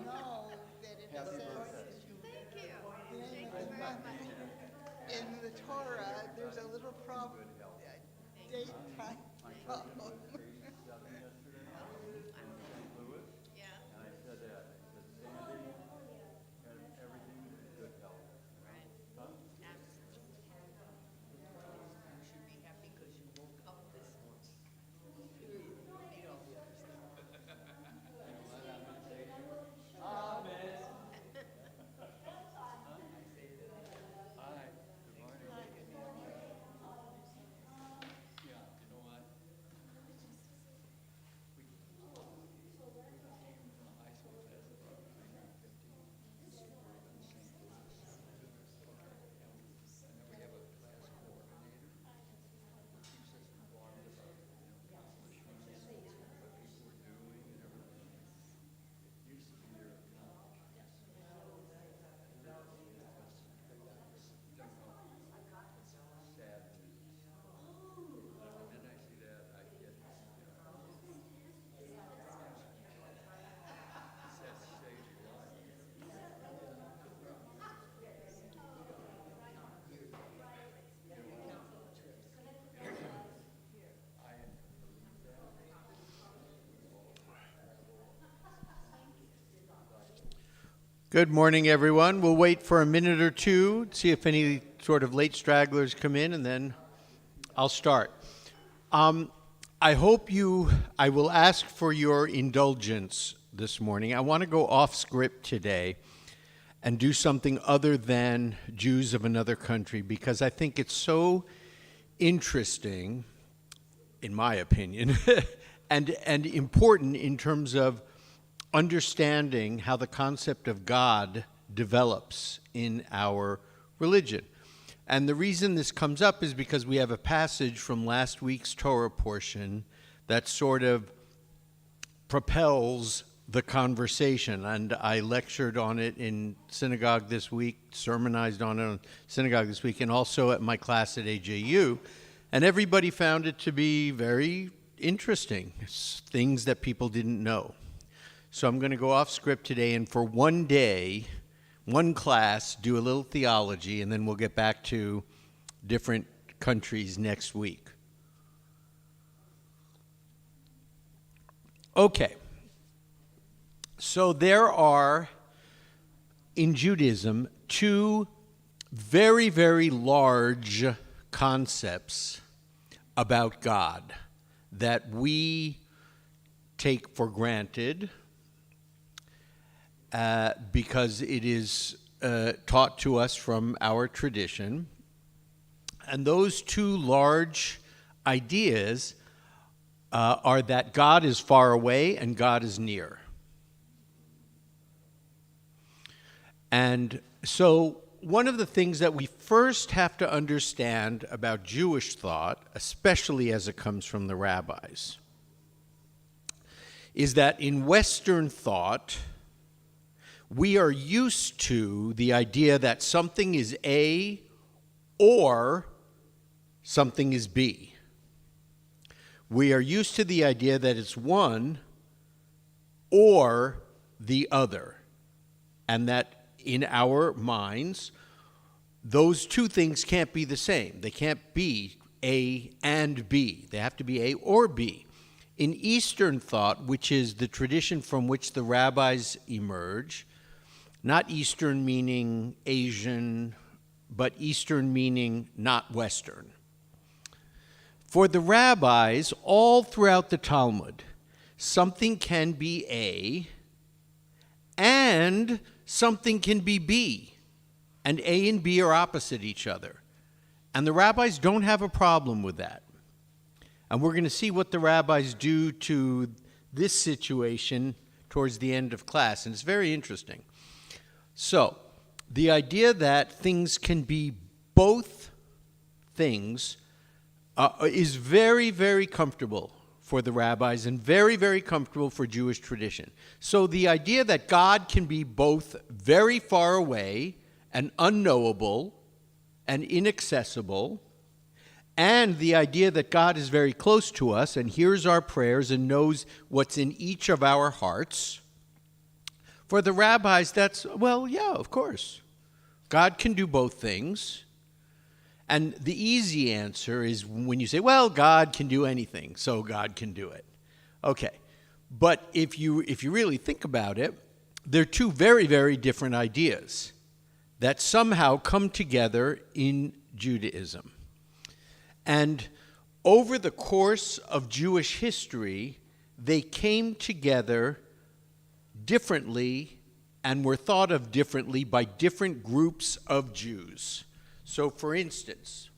know that it Happy says birthday. Thank you. the name Thank of you the very month. much. In the Torah, there's a little problem, Thank date you. time My cousin problem. was 87 yesterday I'm, in St. Louis, yeah, and I said that. I said, Sandy, and everything in good health. right. Huh? Absolutely. You should be happy because you woke up this morning. Period. You don't need all the other stuff. You know what? I'm going to say to you, Amen. Hi. Good morning. Yeah, you know what? We came from high school class of about 350 in St. Louis. And then we have a class coordinator who keeps us informed about, accomplishments, what people are doing and everything. It used to be your accomplishments. Don't know. It's sad news. The minute I see that, I get, sad stage of life. I believe that. Good morning, everyone. We'll wait for a minute or two, see if any sort of late stragglers come in, and then I'll start. I will ask for your indulgence this morning. I want to go off script today and do something other than Jews of another country because I think it's so interesting, in my opinion, and important in terms of understanding how the concept of God develops in our religion. And the reason this comes up is because we have a passage from last week's Torah portion that sort of propels the conversation. And I lectured on it in synagogue this week, sermonized on it in synagogue this week, and also at my class at AJU. And everybody found it to be very interesting, things that people didn't know. So I'm going to go off script today and for one day, one class, do a little theology, and then we'll get back to different countries next week. Okay. So there are, in Judaism, two very, very large concepts about God that we take for granted because it is taught to us from our tradition. And those two large ideas are that God is far away and God is near. And so one of the things that we first have to understand about Jewish thought, especially as it comes from the rabbis, is that in Western thought, we are used to the idea that something is A or something is B. We are used to the idea that it's one or the other, and that in our minds, those two things can't be the same. They can't be A and B. They have to be A or B. In Eastern thought, which is the tradition from which the rabbis emerge, not Eastern meaning Asian, but Eastern meaning not Western. For the rabbis, all throughout the Talmud, something can be A and something can be B. And A and B are opposite each other. And the rabbis don't have a problem with that. And we're going to see what the rabbis do to this situation towards the end of class. And it's very interesting. So, the idea that things can be both things is very, very comfortable for the rabbis and very, very comfortable for Jewish tradition. So the idea that God can be both very far away and unknowable and inaccessible, and the idea that God is very close to us and hears our prayers and knows what's in each of our hearts, For the rabbis, that's, well, yeah, of course. God can do both things. And the easy answer is when you say, well, God can do anything, so God can do it. Okay. But if you really think about it, they're two very, very different ideas that somehow come together in Judaism. And over the course of Jewish history, they came together differently and were thought of differently by different groups of Jews. So, for instance,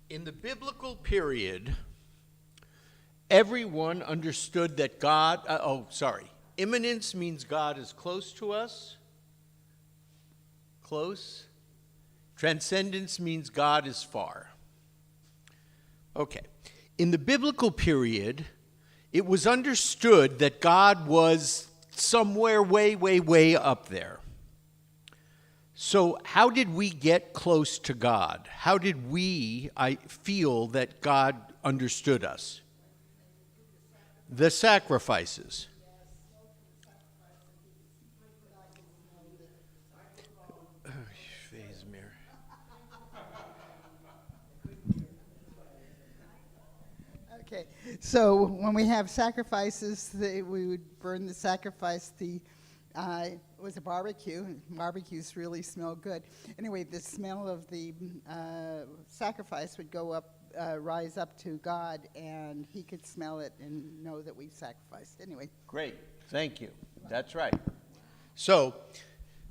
in the biblical period, everyone understood that immanence means God is close to us. Close. Transcendence means God is far. Okay. In the biblical period, it was understood that God was somewhere way, way, way up there. So how did we get close to God? How did I feel that God understood us? The sacrifices. Okay, so when we have sacrifices, we would burn the sacrifice. It was a barbecue. Barbecues really smell good. Anyway, the smell of the sacrifice would rise up to God, and he could smell it and know that we've sacrificed. Anyway. Great. Thank you. That's right. So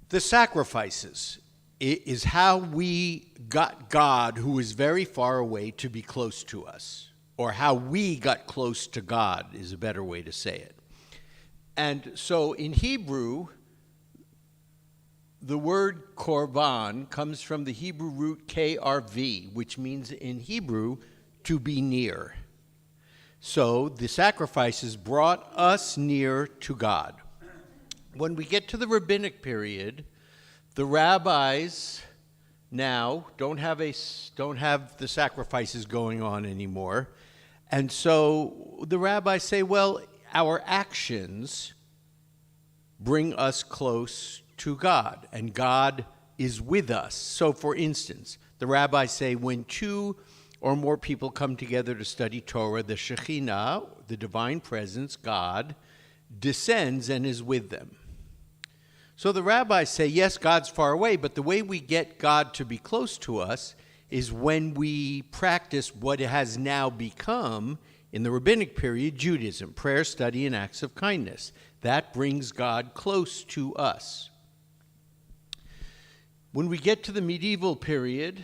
the sacrifices is how we got God, who is very far away, to be close to us. Or how we got close to God is a better way to say it. And so in Hebrew, the word korban comes from the Hebrew root krv, which means in Hebrew to be near. So the sacrifices brought us near to God. When we get to the rabbinic period, the rabbis now don't have the sacrifices going on anymore. And so the rabbis say, well, our actions bring us close to God, and God is with us. So, for instance, the rabbis say when two or more people come together to study Torah, the Shekhinah, the divine presence, God, descends and is with them. So the rabbis say, yes, God's far away, but the way we get God to be close to us is when we practice what has now become, in the rabbinic period, Judaism, prayer, study, and acts of kindness. That brings God close to us. When we get to the medieval period,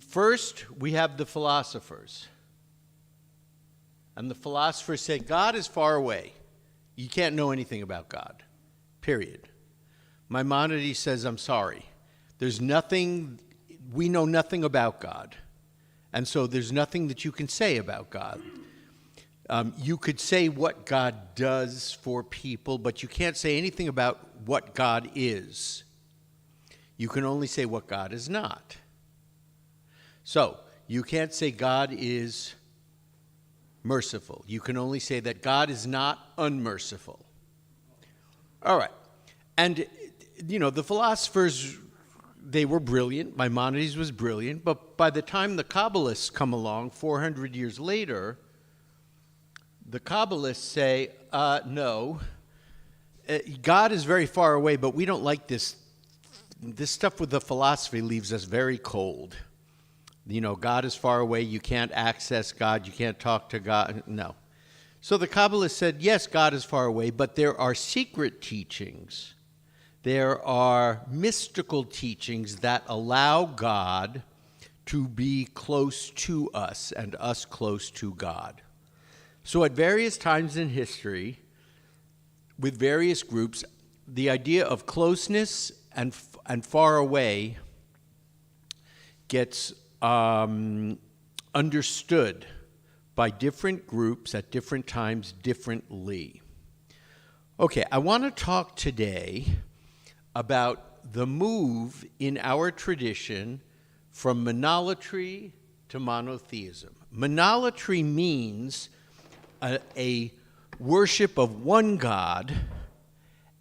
first we have the philosophers. And the philosophers say, God is far away. You can't know anything about God, period. Maimonides says, I'm sorry. We know nothing about God. And so there's nothing that you can say about God. You could say what God does for people, but you can't say anything about what God is. You can only say what God is not. So you can't say God is merciful. You can only say that God is not unmerciful. All right. And, the philosophers, they were brilliant. Maimonides was brilliant. But by the time the Kabbalists come along, 400 years later, the Kabbalists say, no, God is very far away, but we don't like this. This stuff with the philosophy leaves us very cold. God is far away. You can't access God. You can't talk to God. No. So the Kabbalists said, yes, God is far away, but there are secret teachings. There are mystical teachings that allow God to be close to us and us close to God. So at various times in history, with various groups, the idea of closeness and far away gets understood by different groups at different times differently. Okay, I want to talk today about the move in our tradition from monolatry to monotheism. Monolatry means a worship of one God,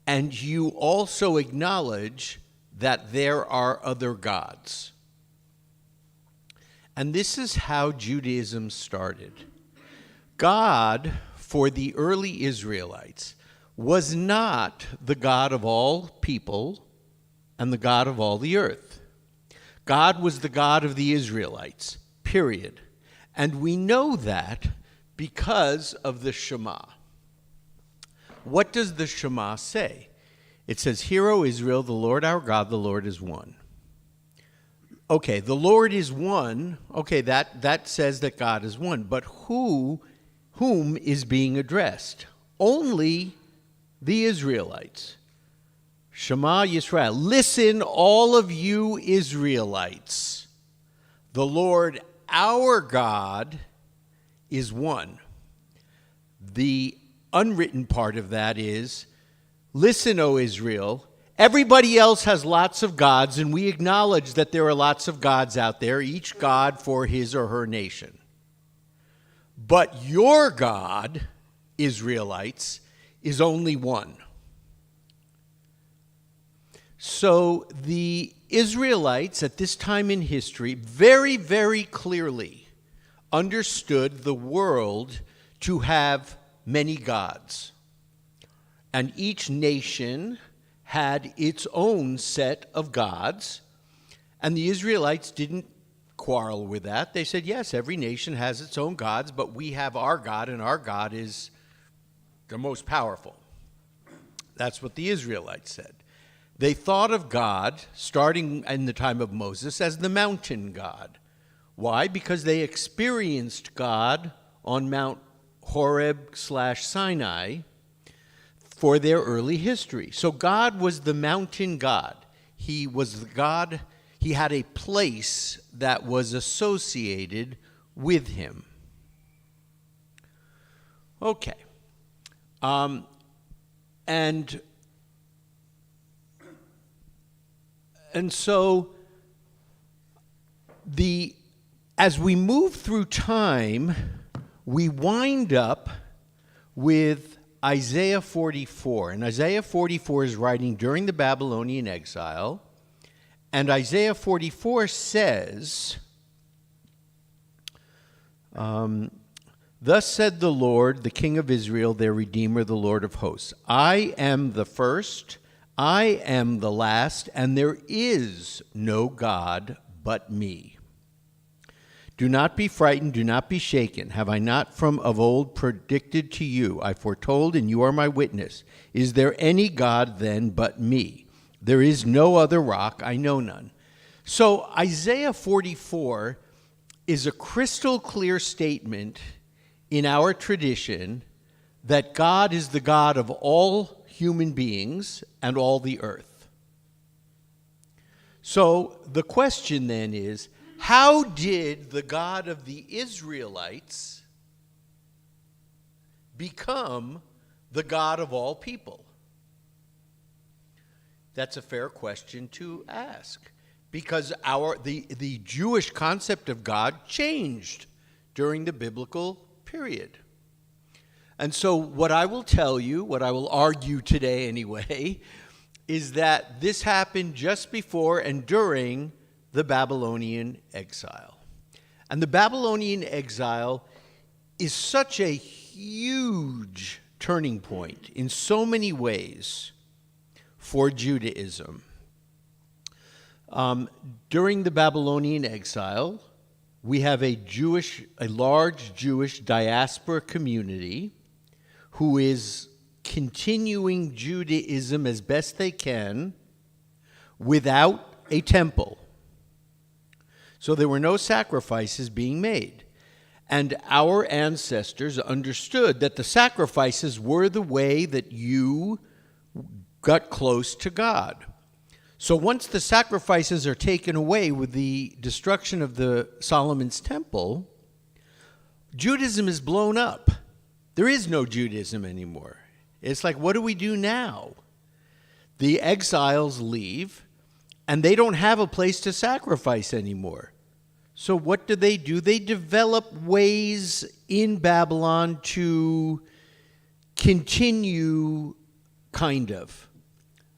and you also acknowledge that there are other gods. And this is how Judaism started. God, for the early Israelites, was not the God of all people and the God of all the earth. God was the God of the Israelites, period. And we know that because of the Shema. What does the Shema say? It says, "Hear, O Israel, the Lord our God, the Lord is one." Okay, the Lord is one. Okay, that says that God is one. But whom is being addressed? Only the Israelites. Shema Yisrael. Listen, all of you Israelites. The Lord our God is one. The unwritten part of that is, listen, O Israel, everybody else has lots of gods, and we acknowledge that there are lots of gods out there, each god for his or her nation. But your God, Israelites, is only one. So the Israelites at this time in history very, very clearly understood the world to have many gods. And each nation had its own set of gods. And the Israelites didn't quarrel with that. They said, yes, every nation has its own gods, but we have our God, and our God is the most powerful. That's what the Israelites said. They thought of God, starting in the time of Moses, as the mountain God. Why? Because they experienced God on Mount Horeb/Sinai for their early history. So God was the mountain God. He was the God, he had a place that was associated with him. Okay. And so as we move through time, we wind up with Isaiah 44. And Isaiah 44 is writing during the Babylonian exile. And Isaiah 44 says, "Thus said the Lord, the King of Israel, their Redeemer, the Lord of hosts. I am the first, I am the last, and there is no God but me. Do not be frightened, do not be shaken. Have I not from of old predicted to you? I foretold, and you are my witness. Is there any God then but me? There is no other rock, I know none." So Isaiah 44 is a crystal clear statement in our tradition that God is the God of all human beings and all the earth. So the question then is, how did the God of the Israelites become the God of all people? That's a fair question to ask, because the Jewish concept of God changed during the biblical period. And so what I will tell you, what I will argue today anyway, is that this happened just before and during the Babylonian exile. And the Babylonian exile is such a huge turning point in so many ways for Judaism. During the Babylonian exile, we have a large Jewish diaspora community who is continuing Judaism as best they can without a temple. So there were no sacrifices being made. And our ancestors understood that the sacrifices were the way that you got close to God. So once the sacrifices are taken away with the destruction of the Solomon's temple, Judaism is blown up. There is no Judaism anymore. It's like, what do we do now? The exiles leave, and they don't have a place to sacrifice anymore. So what do? They develop ways in Babylon to continue, kind of.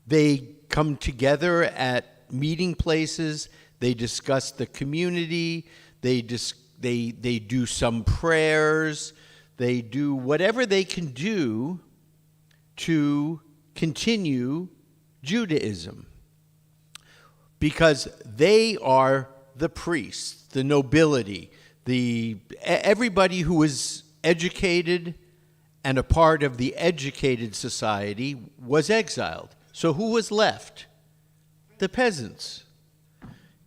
They come together at meeting places. They discuss the community. They do some prayers. They do whatever they can do to continue Judaism, because they are the priests, the nobility, everybody who was educated and a part of the educated society was exiled. So who was left? The peasants,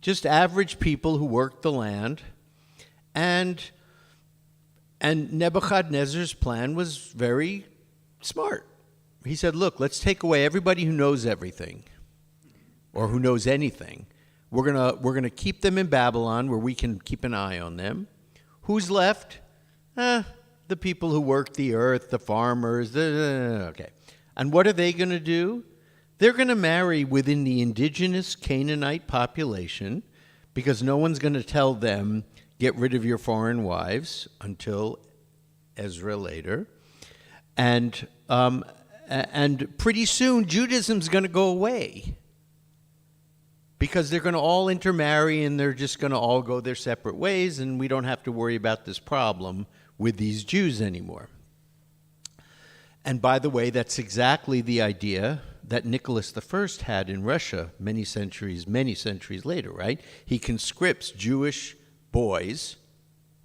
just average people who worked the land. And Nebuchadnezzar's plan was very smart. He said, look, let's take away everybody who knows everything or who knows anything. We're gonna keep them in Babylon where we can keep an eye on them. Who's left? The people who work the earth, the farmers. Okay. And what are they going to do? They're going to marry within the indigenous Canaanite population, because no one's going to tell them, get rid of your foreign wives, until Ezra later. And pretty soon, Judaism's going to go away, because they're going to all intermarry and they're just going to all go their separate ways, and we don't have to worry about this problem with these Jews anymore. And by the way, that's exactly the idea that Nicholas I had in Russia many centuries later, right? He conscripts Jewish boys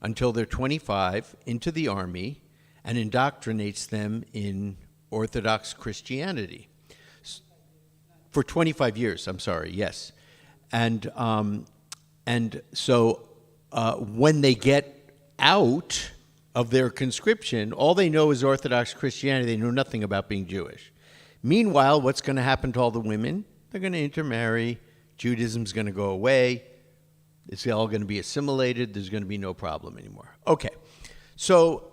until they're 25 into the army and indoctrinates them in Orthodox Christianity. For 25 years, I'm sorry, yes. And so when they get out of their conscription, all they know is Orthodox Christianity. They know nothing about being Jewish. Meanwhile, what's going to happen to all the women? They're going to intermarry. Judaism's going to go away. It's all going to be assimilated. There's going to be no problem anymore. Okay, so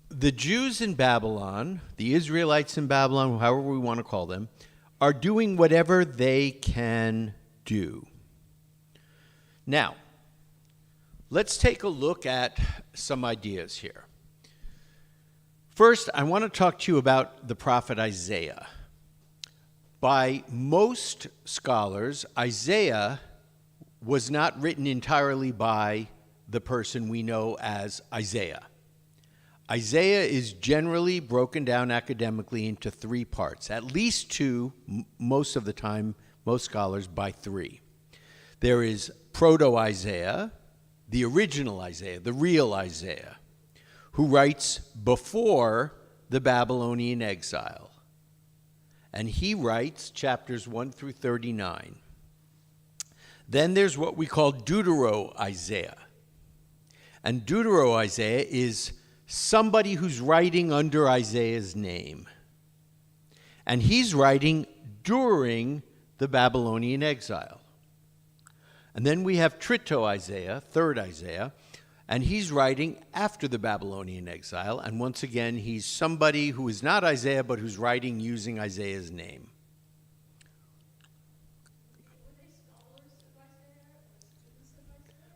the Jews in Babylon, the Israelites in Babylon, however we want to call them, are doing whatever they can do. Now, let's take a look at some ideas here. First, I want to talk to you about the prophet Isaiah. By most scholars, Isaiah was not written entirely by the person we know as Isaiah. Isaiah is generally broken down academically into three parts, at least two, most of the time, most scholars by three. There is Proto-Isaiah, the original Isaiah, the real Isaiah, who writes before the Babylonian exile. And he writes chapters 1 through 39. Then there's what we call Deutero-Isaiah. And Deutero-Isaiah is somebody who's writing under Isaiah's name. And he's writing during the Babylonian exile. And then we have Trito-Isaiah, third Isaiah, and he's writing after the Babylonian exile. And once again, he's somebody who is not Isaiah, but who's writing using Isaiah's name.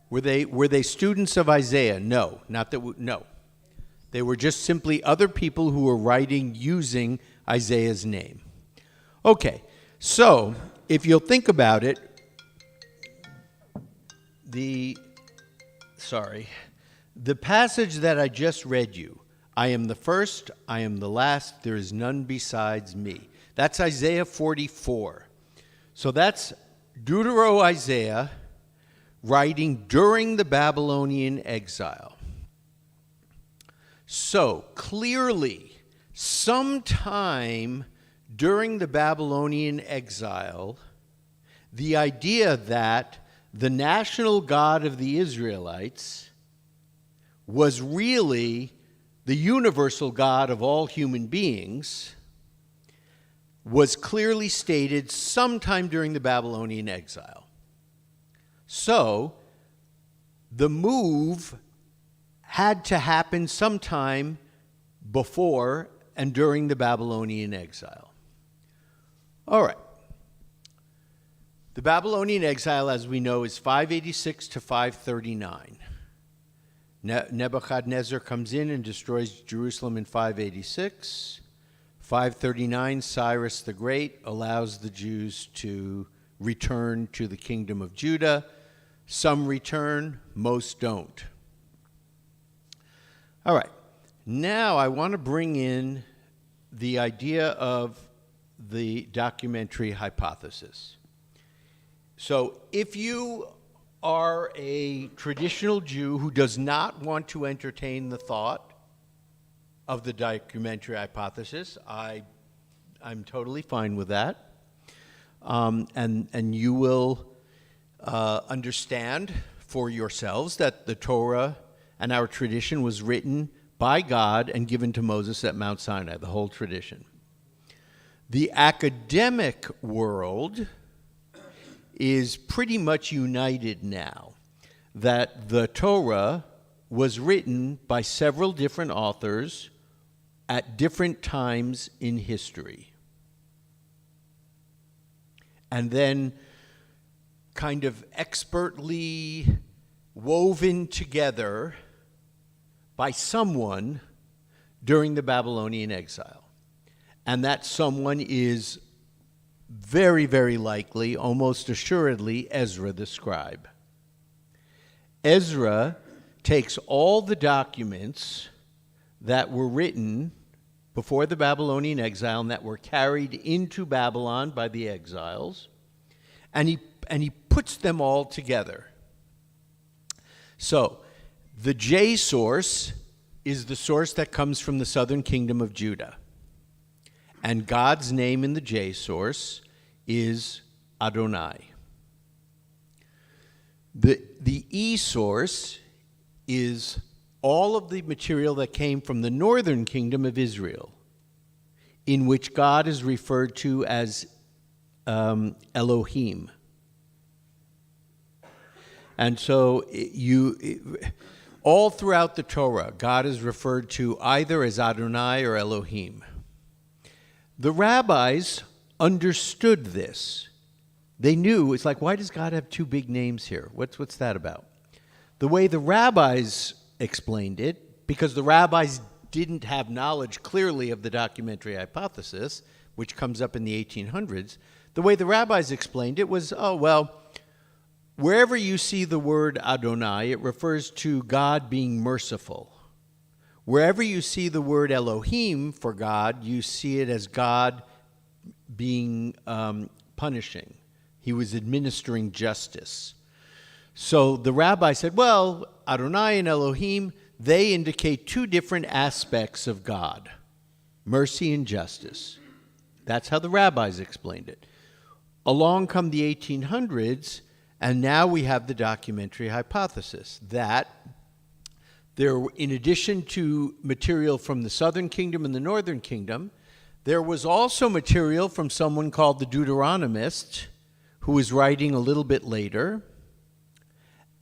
Were they students of Isaiah? No, not that. No, they were just simply other people who were writing using Isaiah's name. Okay, so if you'll think about it, the passage that I just read you, I am the first, I am the last, there is none besides me. That's Isaiah 44. So that's Deutero-Isaiah writing during the Babylonian exile. So clearly, sometime during the Babylonian exile, the idea that the national God of the Israelites was really the universal God of all human beings was clearly stated sometime during the Babylonian exile. So, the move had to happen sometime before and during the Babylonian exile. All right. The Babylonian exile, as we know, is 586 to 539. Nebuchadnezzar comes in and destroys Jerusalem in 586. 539, Cyrus the Great allows the Jews to return to the kingdom of Judah. Some return, most don't. All right, now I want to bring in the idea of the documentary hypothesis. So if you are a traditional Jew who does not want to entertain the thought of the documentary hypothesis, I'm totally fine with that. And you will understand for yourselves that the Torah and our tradition was written by God and given to Moses at Mount Sinai, the whole tradition. The academic world is pretty much united now that the Torah was written by several different authors at different times in history. And then kind of expertly woven together by someone during the Babylonian exile. And that someone is very, very likely, almost assuredly, Ezra the scribe. Ezra takes all the documents that were written before the Babylonian exile and that were carried into Babylon by the exiles, and he puts them all together. So, the J source is the source that comes from the southern kingdom of Judah. And God's name in the J source is Adonai. The E source is all of the material that came from the northern kingdom of Israel, in which God is referred to as Elohim. And so all throughout the Torah, God is referred to either as Adonai or Elohim. The rabbis understood this. They knew, it's like, why does God have two big names here? What's that about? The way the rabbis explained it, because the rabbis didn't have knowledge clearly of the documentary hypothesis, which comes up in the 1800s, the way the rabbis explained it was, wherever you see the word Adonai, it refers to God being merciful. Wherever you see the word Elohim for God, you see it as God being punishing. He was administering justice. So the rabbi said, well, Adonai and Elohim, they indicate two different aspects of God, mercy and justice. That's how the rabbis explained it. Along come the 1800s, and now we have the documentary hypothesis that there, in addition to material from the southern kingdom and the northern kingdom, there was also material from someone called the Deuteronomist, who was writing a little bit later.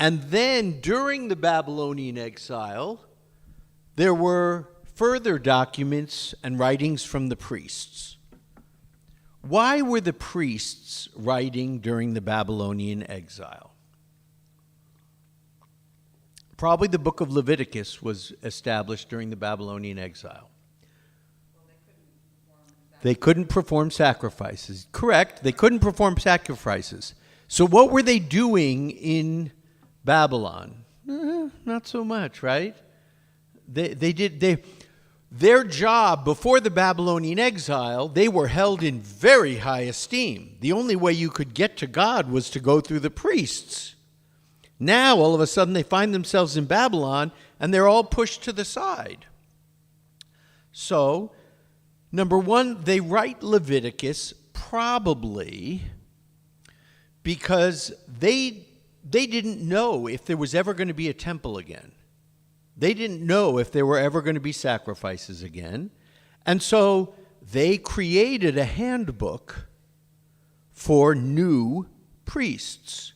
And then during the Babylonian exile, there were further documents and writings from the priests. Why were the priests writing during the Babylonian exile? Probably the book of Leviticus was established during the Babylonian exile. They couldn't perform sacrifices. Correct, they couldn't perform sacrifices. So what were they doing in Babylon? Not so much, right? Their job before the Babylonian exile, they were held in very high esteem. The only way you could get to God was to go through the priests. Now, all of a sudden, they find themselves in Babylon, and they're all pushed to the side. So, number one, they write Leviticus probably because they didn't know if there was ever going to be a temple again. They didn't know if there were ever going to be sacrifices again. And so they created a handbook for new priests.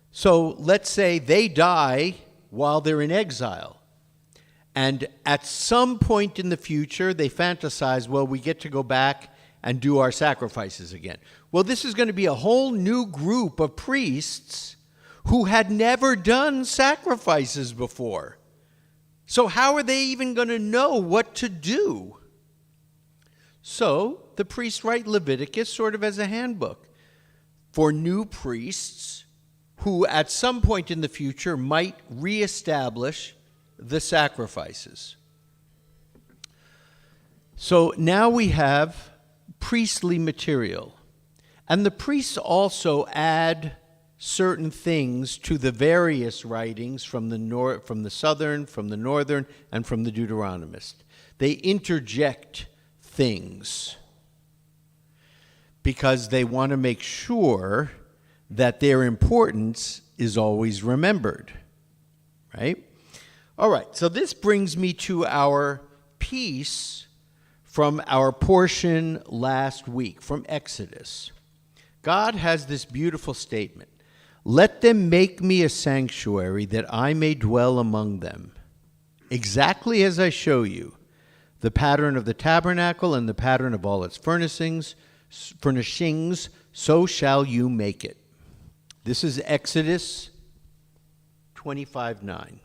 So let's say they die while they're in exile. And at some point in the future, they fantasize, well, we get to go back and do our sacrifices again. Well, this is going to be a whole new group of priests who had never done sacrifices before. So how are they even going to know what to do? So the priests write Leviticus sort of as a handbook for new priests who at some point in the future might reestablish the sacrifices. So now we have priestly material. And the priests also add certain things to the various writings from the southern, from the northern, and from the Deuteronomist. They interject things because they want to make sure that their importance is always remembered, right? All right, so this brings me to our piece from our portion last week, from Exodus. God has this beautiful statement. Let them make me a sanctuary that I may dwell among them, exactly as I show you, the pattern of the tabernacle and the pattern of all its furnishings, so shall you make it. This is Exodus 25:9.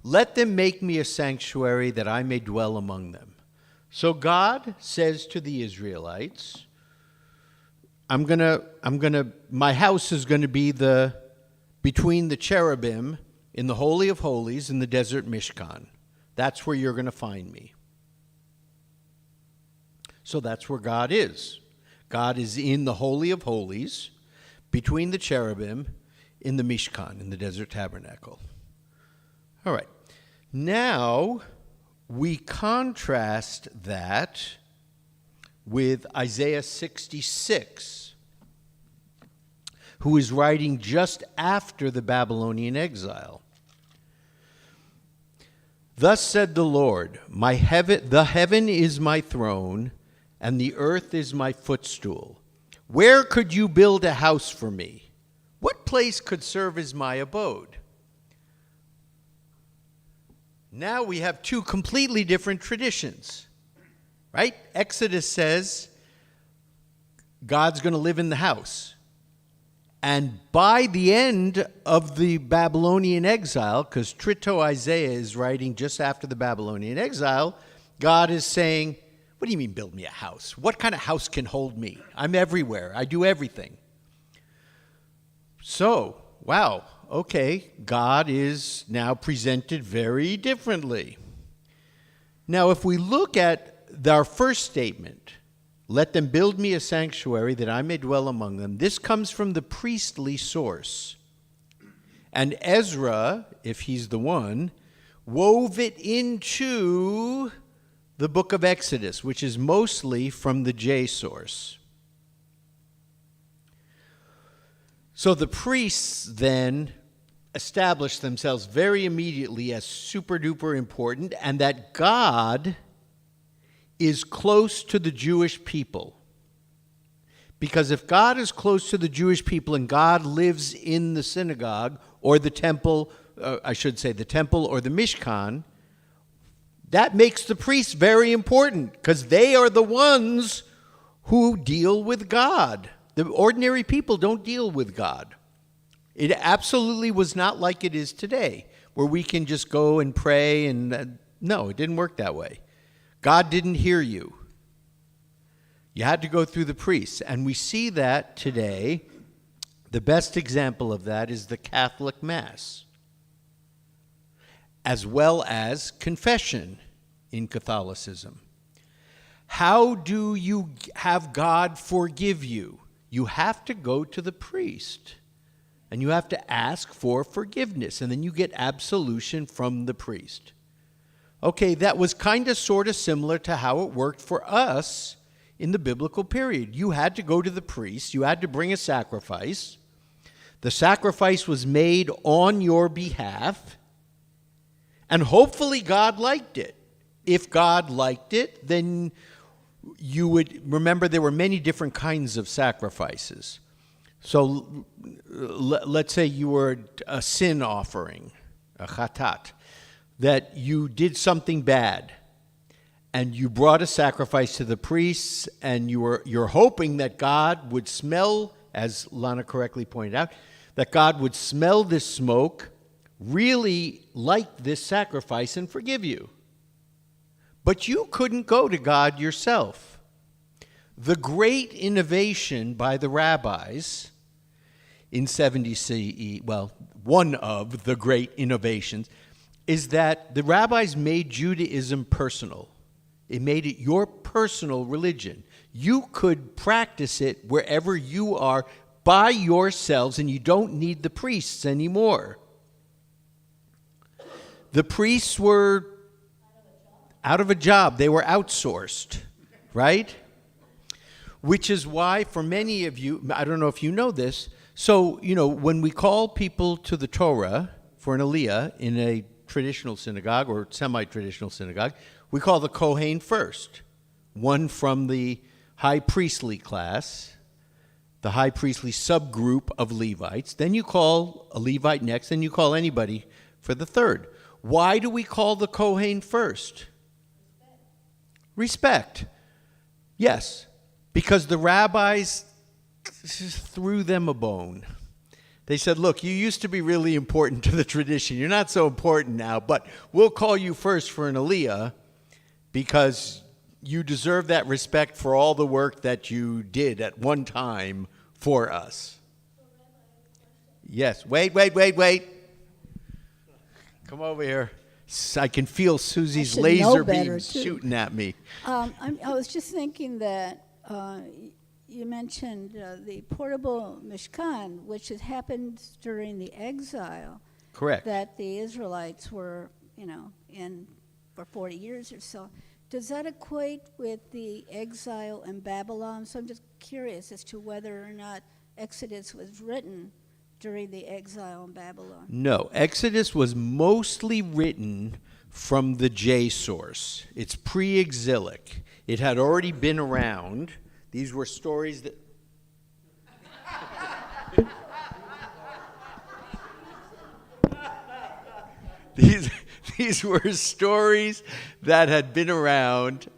Let them make me a sanctuary that I may dwell among them. So God says to the Israelites, my house is going to be between the cherubim in the Holy of Holies in the desert Mishkan. That's where you're going to find me. So that's where God is. God is in the Holy of Holies between the cherubim in the Mishkan, in the desert tabernacle. All right. Now we contrast that with Isaiah 66, who is writing just after the Babylonian exile. Thus said the Lord, the heaven is my throne, and the earth is my footstool. Where could you build a house for me? What place could serve as my abode? Now we have two completely different traditions, right? Exodus says God's going to live in the house. And by the end of the Babylonian exile, because Trito Isaiah is writing just after the Babylonian exile, God is saying, what do you mean build me a house? What kind of house can hold me? I'm everywhere. I do everything. So, wow, okay, God is now presented very differently. Now, if we look at our first statement, let them build me a sanctuary that I may dwell among them. This comes from the priestly source. And Ezra, if he's the one, wove it into the book of Exodus, which is mostly from the J source. So the priests then established themselves very immediately as super duper important, and that God is close to the Jewish people. Because if God is close to the Jewish people and God lives in the synagogue or the temple, the temple or the Mishkan, that makes the priests very important because they are the ones who deal with God. The ordinary people don't deal with God. It absolutely was not like it is today, where we can just go and pray and no, it didn't work that way. God didn't hear you. You had to go through the priests. And we see that today. The best example of that is the Catholic Mass, as well as confession in Catholicism. How do you have God forgive you? You have to go to the priest, and you have to ask for forgiveness, and then you get absolution from the priest. Okay, that was kind of sort of similar to how it worked for us in the biblical period. You had to go to the priest. You had to bring a sacrifice. The sacrifice was made on your behalf, and hopefully God liked it. If God liked it, then you would remember there were many different kinds of sacrifices. So let's say you were a sin offering, a chatat, that you did something bad, and you brought a sacrifice to the priests, and you're hoping that God would smell, as Lana correctly pointed out, that God would smell this smoke, really like this sacrifice, and forgive you. But you couldn't go to God yourself. The great innovation by the rabbis in 70 CE, well, one of the great innovations, is that the rabbis made Judaism personal. It made it your personal religion. You could practice it wherever you are by yourselves, and you don't need the priests anymore. The priests were out of a job. They were outsourced, right? Which is why, for many of you, I don't know if you know this, so, when we call people to the Torah for an aliyah in a traditional synagogue or semi-traditional synagogue, we call the Kohen first, one from the high priestly class, the high priestly subgroup of Levites. Then you call a Levite next, then you call anybody for the third. Why do we call the Kohen first? Respect. Yes, because the rabbis threw them a bone. They said, look, you used to be really important to the tradition. You're not so important now, but we'll call you first for an aliyah because you deserve that respect for all the work that you did at one time for us. Yes, wait. Come over here. I can feel Susie's should laser know better, beams too. shooting at me. I was just thinking that you mentioned the portable Mishkan, which had happened during the exile. Correct. That the Israelites were, in for 40 years or so. Does that equate with the exile in Babylon? So I'm just curious as to whether or not Exodus was written during the exile in Babylon. No, Exodus was mostly written from the J source. It's pre-exilic. It had already been around. These were stories that... These were stories that had been around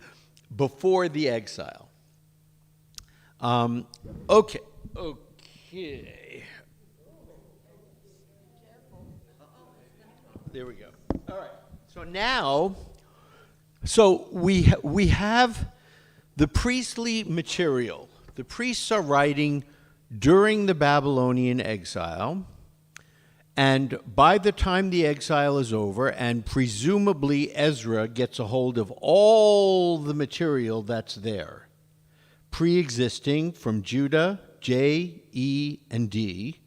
before the exile. Okay. There we go. All right. So now, we have the priestly material. The priests are writing during the Babylonian exile, and by the time the exile is over, and presumably Ezra gets a hold of all the material that's there, pre-existing from Judah, J, E, and D,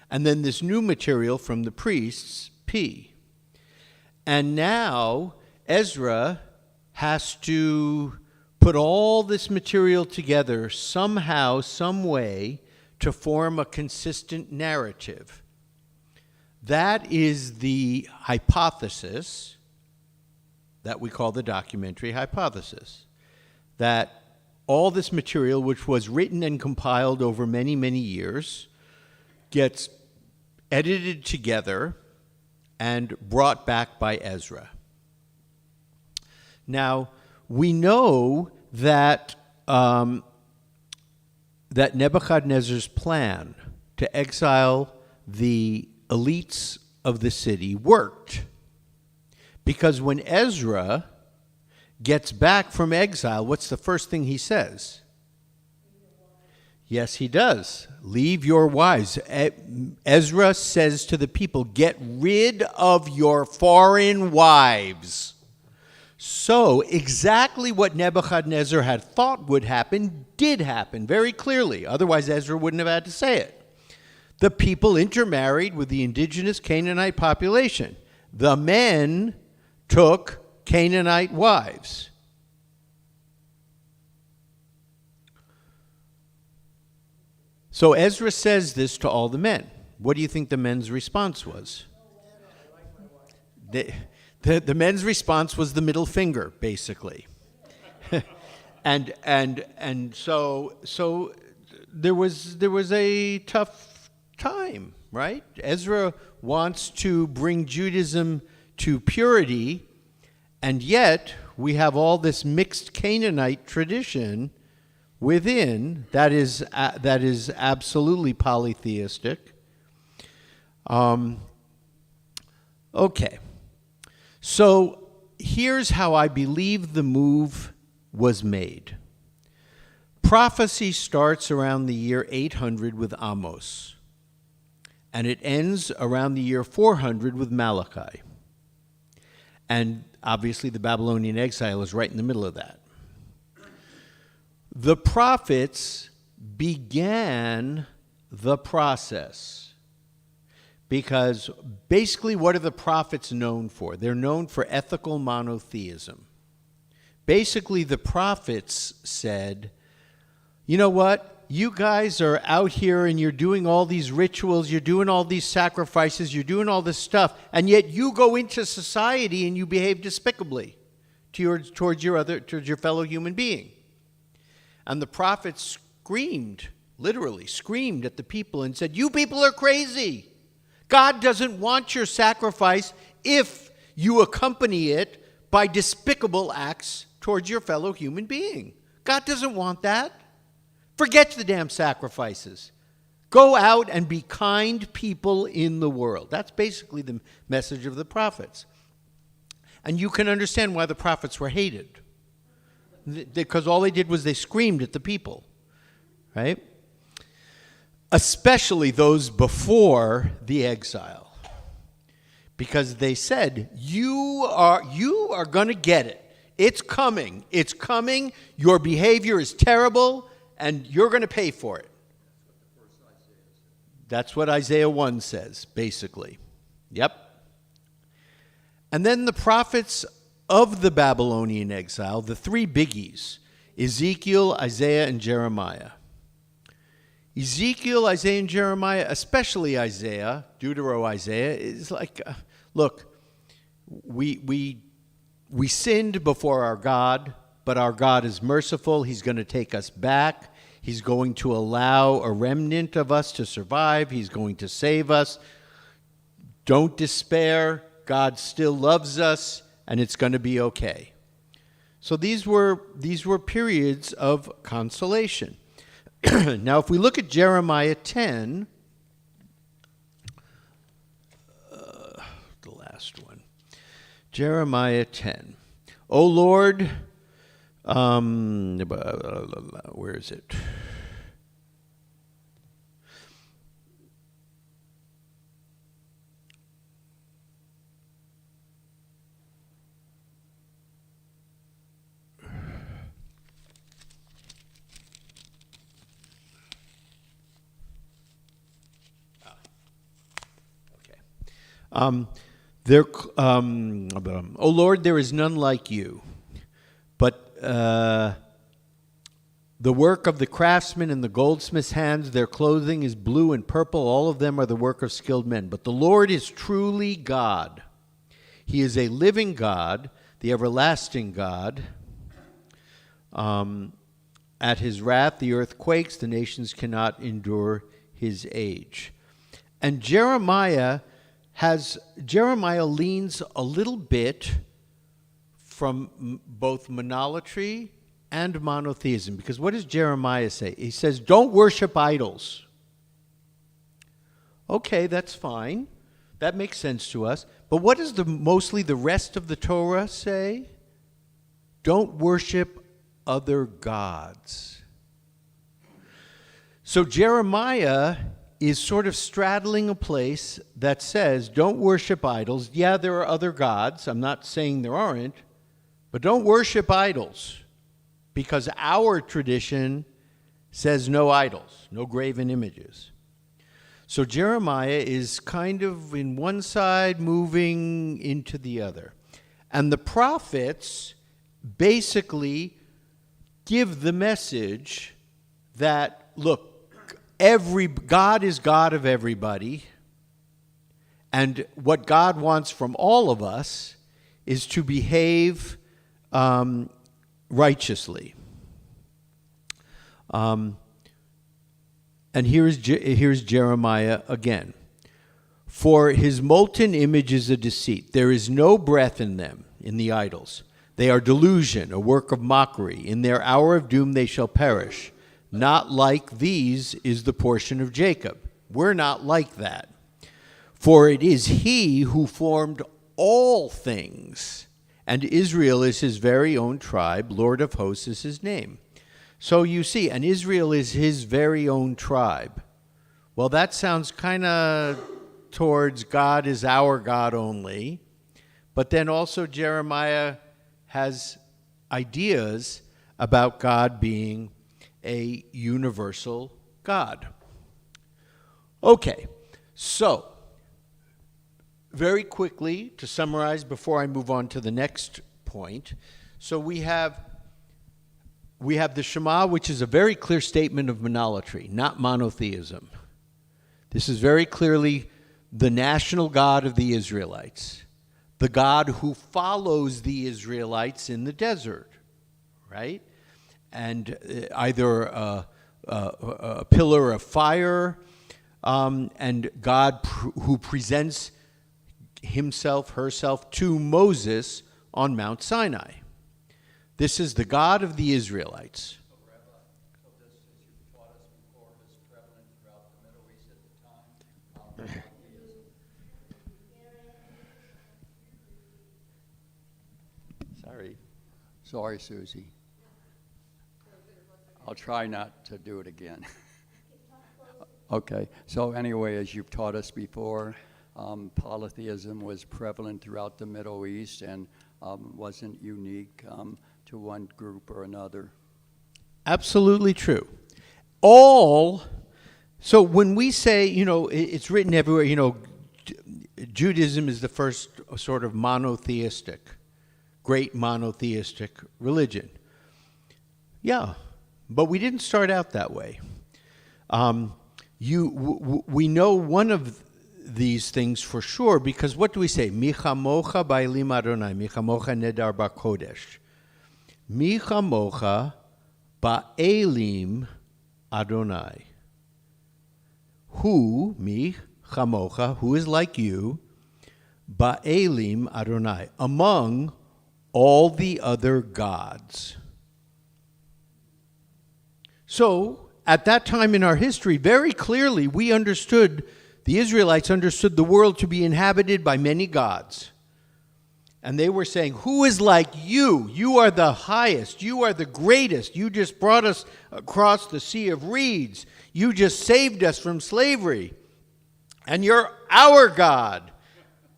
and then this new material from the priests, P. And now Ezra has to put all this material together somehow, some way, to form a consistent narrative. That is the hypothesis that we call the documentary hypothesis. That all this material, which was written and compiled over many, many years, gets edited together and brought back by Ezra. Now, we know that that Nebuchadnezzar's plan to exile the elites of the city worked, because when Ezra gets back from exile, what's the first thing he says? Yes, he does. Leave your wives. Ezra says to the people, get rid of your foreign wives. So exactly what Nebuchadnezzar had thought would happen did happen very clearly. Otherwise, Ezra wouldn't have had to say it. The people intermarried with the indigenous Canaanite population. The men took Canaanite wives. So Ezra says this to all the men. What do you think the men's response was? The men's response was the middle finger, basically. and so there was a tough time, right? Ezra wants to bring Judaism to purity, And yet, we have all this mixed Canaanite tradition within that is absolutely polytheistic. Okay. So here's how I believe the move was made. Prophecy starts around the year 800 with Amos, and it ends around the year 400 with Malachi. And obviously the Babylonian exile is right in the middle of that. The prophets began the process because basically what are the prophets known for? They're known for ethical monotheism. Basically the prophets said, you know what? You guys are out here and you're doing all these rituals, you're doing all these sacrifices, you're doing all this stuff, and yet you go into society and you behave despicably towards your fellow human being. And the prophets screamed, literally screamed at the people and said, you people are crazy. God doesn't want your sacrifice if you accompany it by despicable acts towards your fellow human being. God doesn't want that. Forget the damn sacrifices. Go out and be kind people in the world. That's basically the message of the prophets. And you can understand why the prophets were hated. Because all they did was they screamed at the people, right? Especially those before the exile. Because they said, you are going to get it. It's coming. It's coming. Your behavior is terrible, and you're going to pay for it. That's what Isaiah 1 says, basically. Yep. And then the prophets of the Babylonian exile, the three biggies, Ezekiel, Isaiah, and Jeremiah. Ezekiel, Isaiah, and Jeremiah, especially Isaiah, Deutero-Isaiah, is like, look, we sinned before our God, but our God is merciful. He's going to take us back. He's going to allow a remnant of us to survive. He's going to save us. Don't despair. God still loves us, and it's going to be okay. So these were periods of consolation. Now, if we look at Jeremiah 10, the last one, Jeremiah 10. O Lord, where is it? O Lord, there is none like you, but the work of the craftsman and the goldsmith's hands, their clothing is blue and purple, all of them are the work of skilled men. But the Lord is truly God. He is a living God, the everlasting God. At his wrath the earth quakes, the nations cannot endure his age. And Jeremiah leans a little bit from both monolatry and monotheism. Because what does Jeremiah say? He says, don't worship idols. Okay, that's fine. That makes sense to us. But what does mostly the rest of the Torah say? Don't worship other gods. So Jeremiah is sort of straddling a place that says, don't worship idols. Yeah, there are other gods. I'm not saying there aren't. But don't worship idols. Because our tradition says no idols, no graven images. So Jeremiah is kind of in one side moving into the other. And the prophets basically give the message that, look, God is God of everybody, and what God wants from all of us is to behave righteously. And here's Jeremiah again. For his molten image is a deceit. There is no breath in them. in the idols. They are delusion, a work of mockery. In their hour of doom they shall perish. Not like these is the portion of Jacob. We're not like that. For it is he who formed all things, and Israel is his very own tribe. Lord of hosts is his name. So you see, and Israel is his very own tribe. Well, that sounds kind of towards God is our God only. But then also Jeremiah has ideas about God being a universal God. Okay, so very quickly to summarize before I move on to the next point. So we have the Shema, which is a very clear statement of monolatry, not monotheism. This is very clearly the national God of the Israelites, the God who follows the Israelites in the desert, right? And either a pillar of fire, and God who presents himself, herself to Moses on Mount Sinai. This is the God of the Israelites. So, Rabbi, so this, as you've taught us before, is prevalent throughout the Middle East at the time. Sorry. Sorry, Susie. I'll try not to do it again. Okay, so anyway, as you've taught us before, polytheism was prevalent throughout the Middle East and wasn't unique to one group or another. Absolutely true. So when we say, it's written everywhere, Judaism is the first sort of great monotheistic religion. Yeah, but we didn't start out that way. We know one of these things for sure, because what do we say? Michamocha ba'elim Adonai, michamocha nedar ba'kodesh. Michamocha ba'elim Adonai. Who is like you, ba'elim Adonai, among all the other gods. So, at that time in our history, very clearly the Israelites understood the world to be inhabited by many gods. And they were saying, who is like you? You are the highest. You are the greatest. You just brought us across the Sea of Reeds. You just saved us from slavery. And you're our God.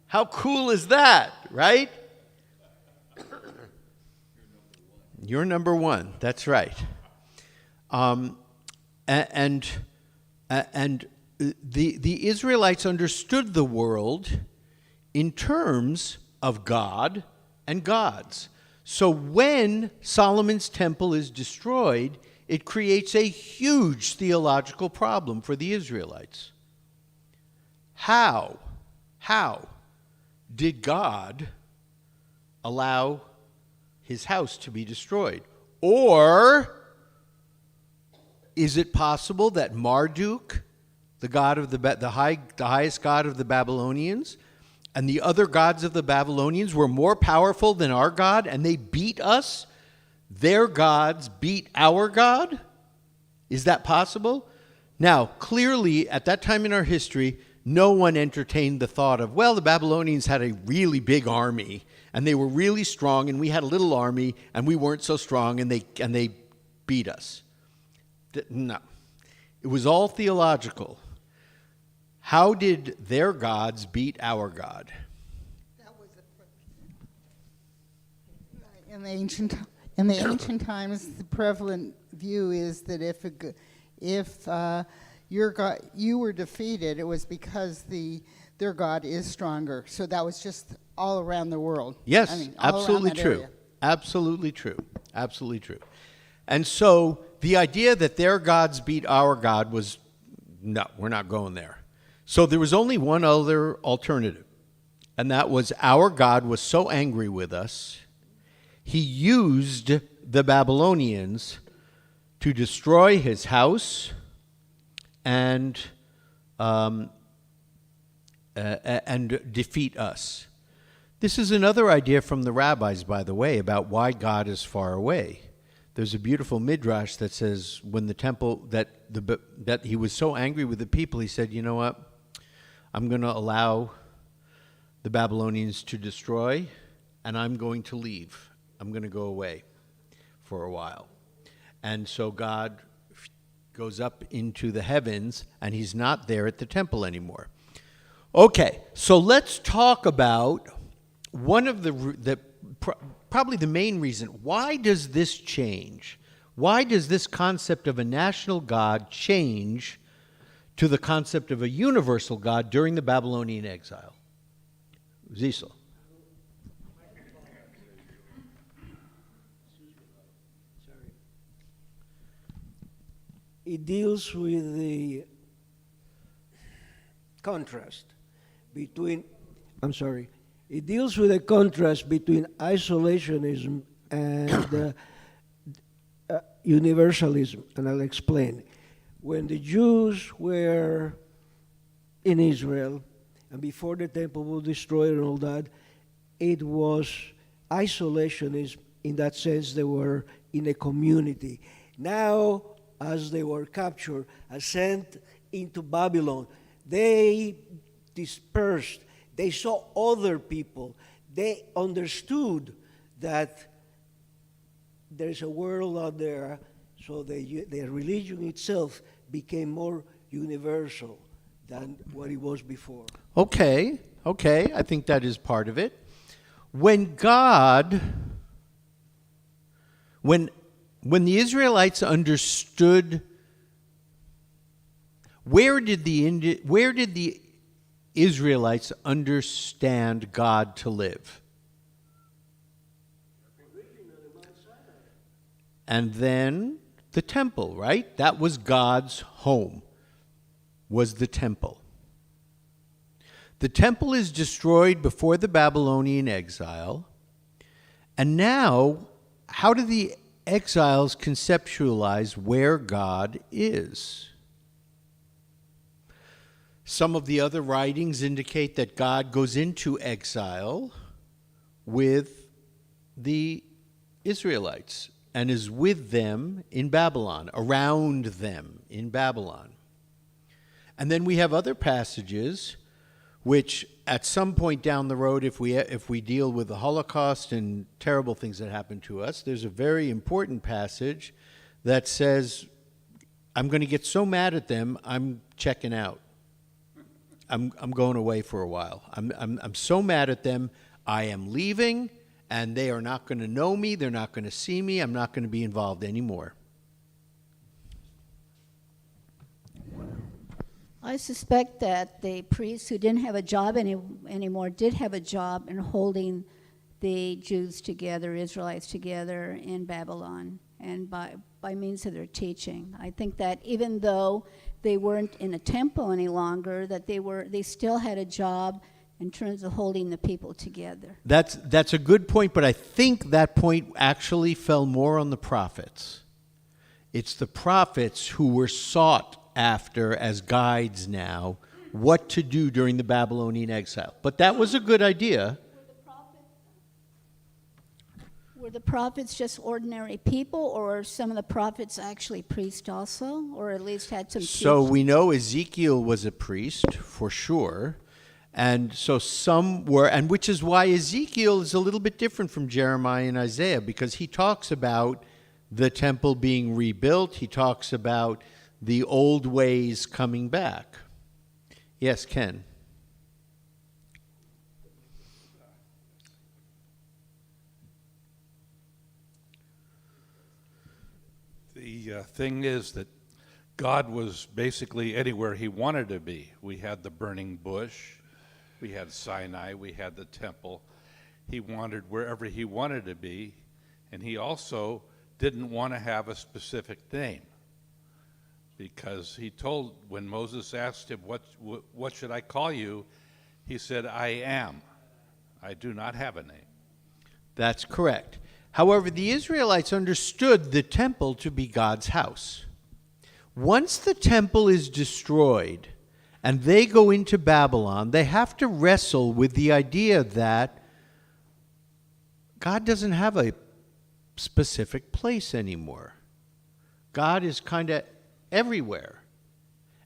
How cool is that, right? You're number one. That's right. And the Israelites understood the world in terms of God and gods. So when Solomon's temple is destroyed, it creates a huge theological problem for the Israelites. How did God allow his house to be destroyed? Or is it possible that Marduk, the god of the highest god of the Babylonians, and the other gods of the Babylonians were more powerful than our God, and they beat us? Their gods beat our God? Is that possible? Now, clearly, at that time in our history, no one entertained the thought of, well, the Babylonians had a really big army, and they were really strong, and we had a little army, and we weren't so strong, and they beat us. No. It was all theological. How did their gods beat our God? That was in the ancient times, the prevalent view is that if your God, you were defeated, it was because their God is stronger. So that was just all around the world. Yes, all absolutely around that true. area. Absolutely true. Absolutely true. And so the idea that their gods beat our God was, no, we're not going there. So there was only one other alternative, and that was our God was so angry with us, he used the Babylonians to destroy his house and defeat us. This is another idea from the rabbis, by the way, about why God is far away. There's a beautiful midrash that says when the temple, that he was so angry with the people, he said, you know what? I'm going to allow the Babylonians to destroy, and I'm going to leave. I'm going to go away for a while. And so God goes up into the heavens, and he's not there at the temple anymore. Okay, so let's talk about one of probably the main reason. Why does this change? Why does this concept of a national God change to the concept of a universal God during the Babylonian exile? Zisel. It deals with the contrast between, it deals with the contrast between isolationism and universalism, and I'll explain. When the Jews were in Israel, and before the temple was destroyed and all that, it was isolationism. In that sense, they were in a community. Now, as they were captured and sent into Babylon, they dispersed. They saw other people. They understood that there's a world out there, so their religion itself became more universal than what it was before. Okay, I think that is part of it. When the Israelites understood, where did the Israelites understand God to live? And then the temple, right? That was God's home, was the temple. The temple is destroyed before the Babylonian exile. And now, how do the exiles conceptualize where God is? Some of the other writings indicate that God goes into exile with the Israelites and is with them in Babylon, around them in Babylon. And then we have other passages which at some point down the road, if we deal with the Holocaust and terrible things that happened to us, there's a very important passage that says, I'm going to get so mad at them, I'm checking out. I'm going away for a while. I'm so mad at them, I am leaving, and they are not going to know me, they're not going to see me, I'm not going to be involved anymore. I suspect that the priests who didn't have a job anymore did have a job in holding the Jews together, Israelites together in Babylon, and by means of their teaching. I think that even though they weren't in a temple any longer, that they still had a job in terms of holding the people together. That's a good point, but I think that point actually fell more on the prophets. It's the prophets who were sought after as guides now, what to do during the Babylonian exile. But that was a good idea. Were the prophets just ordinary people, or some of the prophets actually priests also, or at least had some So teaching? we know Ezekiel was a priest, for sure. And so some were, and which is why Ezekiel is a little bit different from Jeremiah and Isaiah, because he talks about the temple being rebuilt. He talks about the old ways coming back. Yes, Ken. The thing is that God was basically anywhere he wanted to be. We had the burning bush, we had Sinai, we had the temple. He wandered wherever he wanted to be, and he also didn't want to have a specific name, because he told, when Moses asked him, what should I call you? He said, I am. I do not have a name. That's correct. However, the Israelites understood the temple to be God's house. Once the temple is destroyed and they go into Babylon, they have to wrestle with the idea that God doesn't have a specific place anymore. God is kind of everywhere.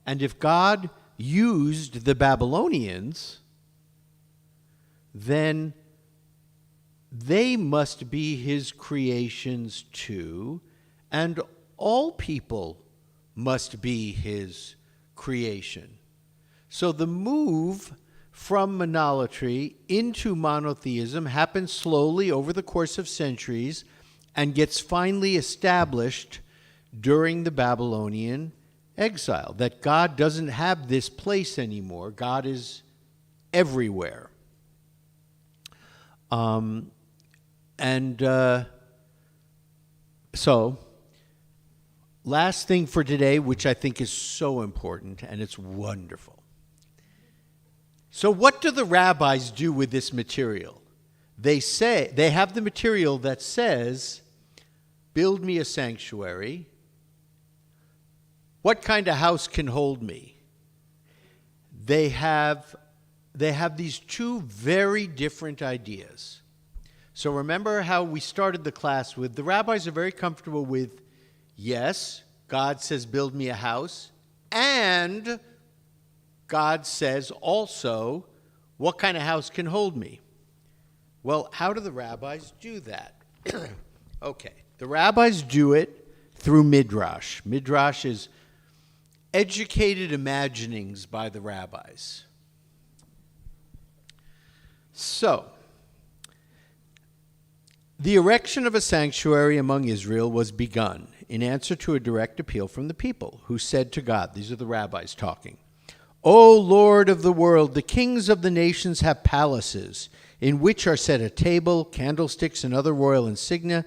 And if God used the Babylonians, then they must be his creations too, and all people must be his creation. So the move from monolatry into monotheism happens slowly over the course of centuries and gets finally established during the Babylonian exile, that God doesn't have this place anymore. God is everywhere. So, last thing for today, which I think is so important, and it's wonderful. So what do the rabbis do with this material? They have the material that says, build me a sanctuary. What kind of house can hold me? They have these two very different ideas. So remember how we started the class with, the rabbis are very comfortable with, yes, God says, build me a house, and God says also, what kind of house can hold me? Well, how do the rabbis do that? Okay, the rabbis do it through Midrash. Midrash is educated imaginings by the rabbis. So, the erection of a sanctuary among Israel was begun in answer to a direct appeal from the people, who said to God, these are the rabbis talking, O Lord of the world, the kings of the nations have palaces, in which are set a table, candlesticks, and other royal insignia,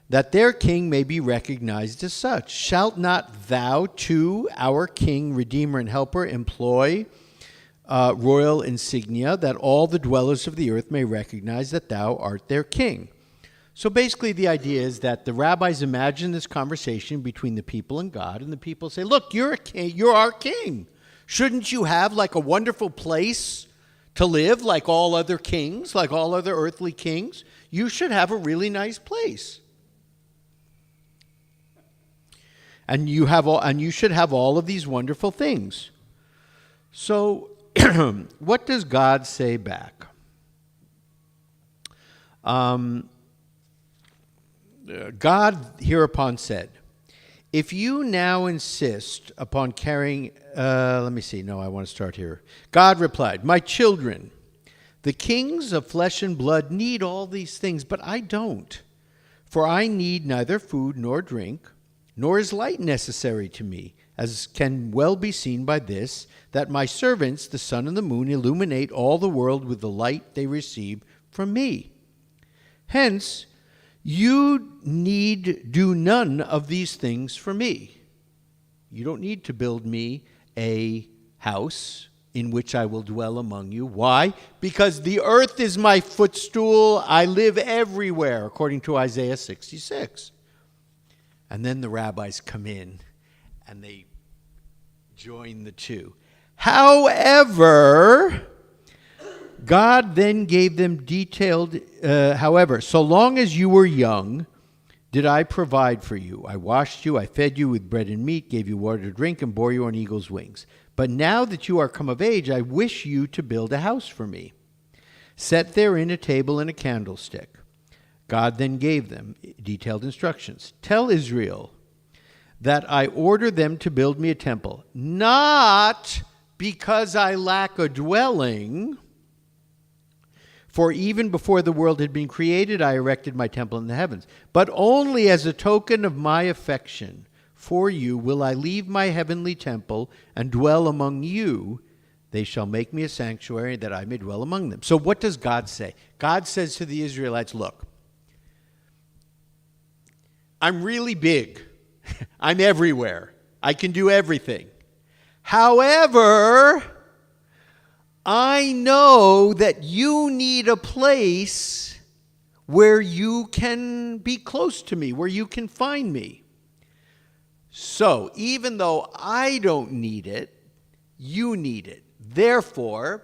that their king may be recognized as such. Shalt not thou too, our king, redeemer, and helper, employ royal insignia, that all the dwellers of the earth may recognize that thou art their king? So basically the idea is that the rabbis imagine this conversation between the people and God, and the people say, look, you're a king, you're our king. Shouldn't you have like a wonderful place to live like all other kings, like all other earthly kings? You should have a really nice place. And you should have all of these wonderful things. So what does God say back? God hereupon said, if you now insist upon carrying, I want to start here. God replied, my children, the kings of flesh and blood need all these things, but I don't. For I need neither food nor drink, nor is light necessary to me, as can well be seen by this, that my servants, the sun and the moon, illuminate all the world with the light they receive from me. Hence, you need do none of these things for me. You don't need to build me a house in which I will dwell among you. Why? Because the earth is my footstool. I live everywhere, according to Isaiah 66. And then the rabbis come in and they join the two. However, God then gave them detailed, however, so long as you were young, did I provide for you. I washed you, I fed you with bread and meat, gave you water to drink, and bore you on eagle's wings. But now that you are come of age, I wish you to build a house for me. Set therein a table and a candlestick. God then gave them detailed instructions. Tell Israel that I order them to build me a temple, not because I lack a dwelling, for even before the world had been created, I erected my temple in the heavens. But only as a token of my affection for you will I leave my heavenly temple and dwell among you. They shall make me a sanctuary that I may dwell among them. So what does God say? God says to the Israelites, look, I'm really big. I'm everywhere. I can do everything. However, I know that you need a place where you can be close to me, where you can find me. So, even though I don't need it, you need it. Therefore,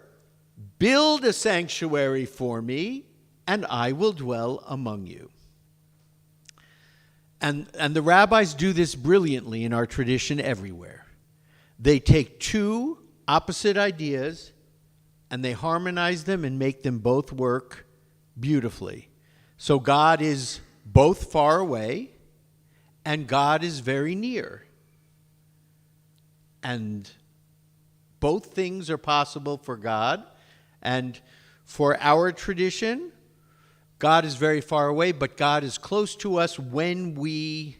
build a sanctuary for me and I will dwell among you. And the rabbis do this brilliantly in our tradition everywhere. They take two opposite ideas and they harmonize them and make them both work beautifully. So God is both far away and God is very near. And both things are possible for God. And for our tradition, God is very far away, but God is close to us when we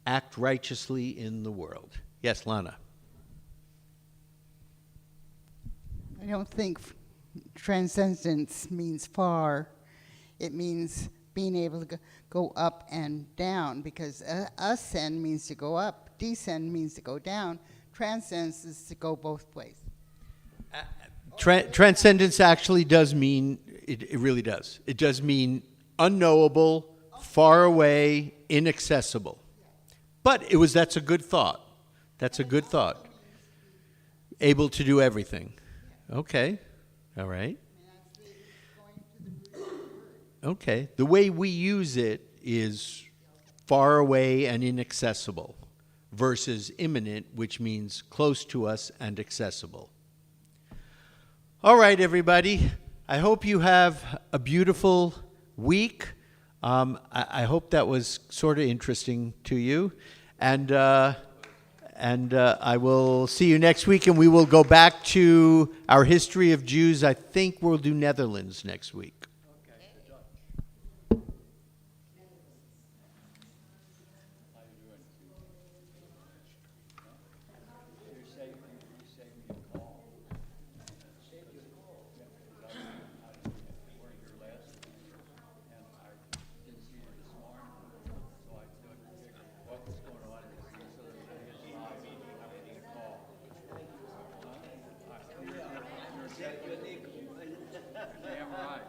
act righteously in the world. Yes, Lana. I don't think transcendence means far. It means being able to go up and down, because ascend means to go up, descend means to go down, transcendence is to go both ways. Transcendence actually does mean, it really does. It does mean unknowable, far away, inaccessible. But that's a good thought. That's a good thought. Able to do everything. Okay. All right. Okay. The way we use it is far away and inaccessible versus imminent, which means close to us and accessible. All right, everybody. I hope you have a beautiful week. I hope that was sort of interesting to you. And I will see you next week, and we will go back to our history of Jews. I think we'll do Netherlands next week. Damn right.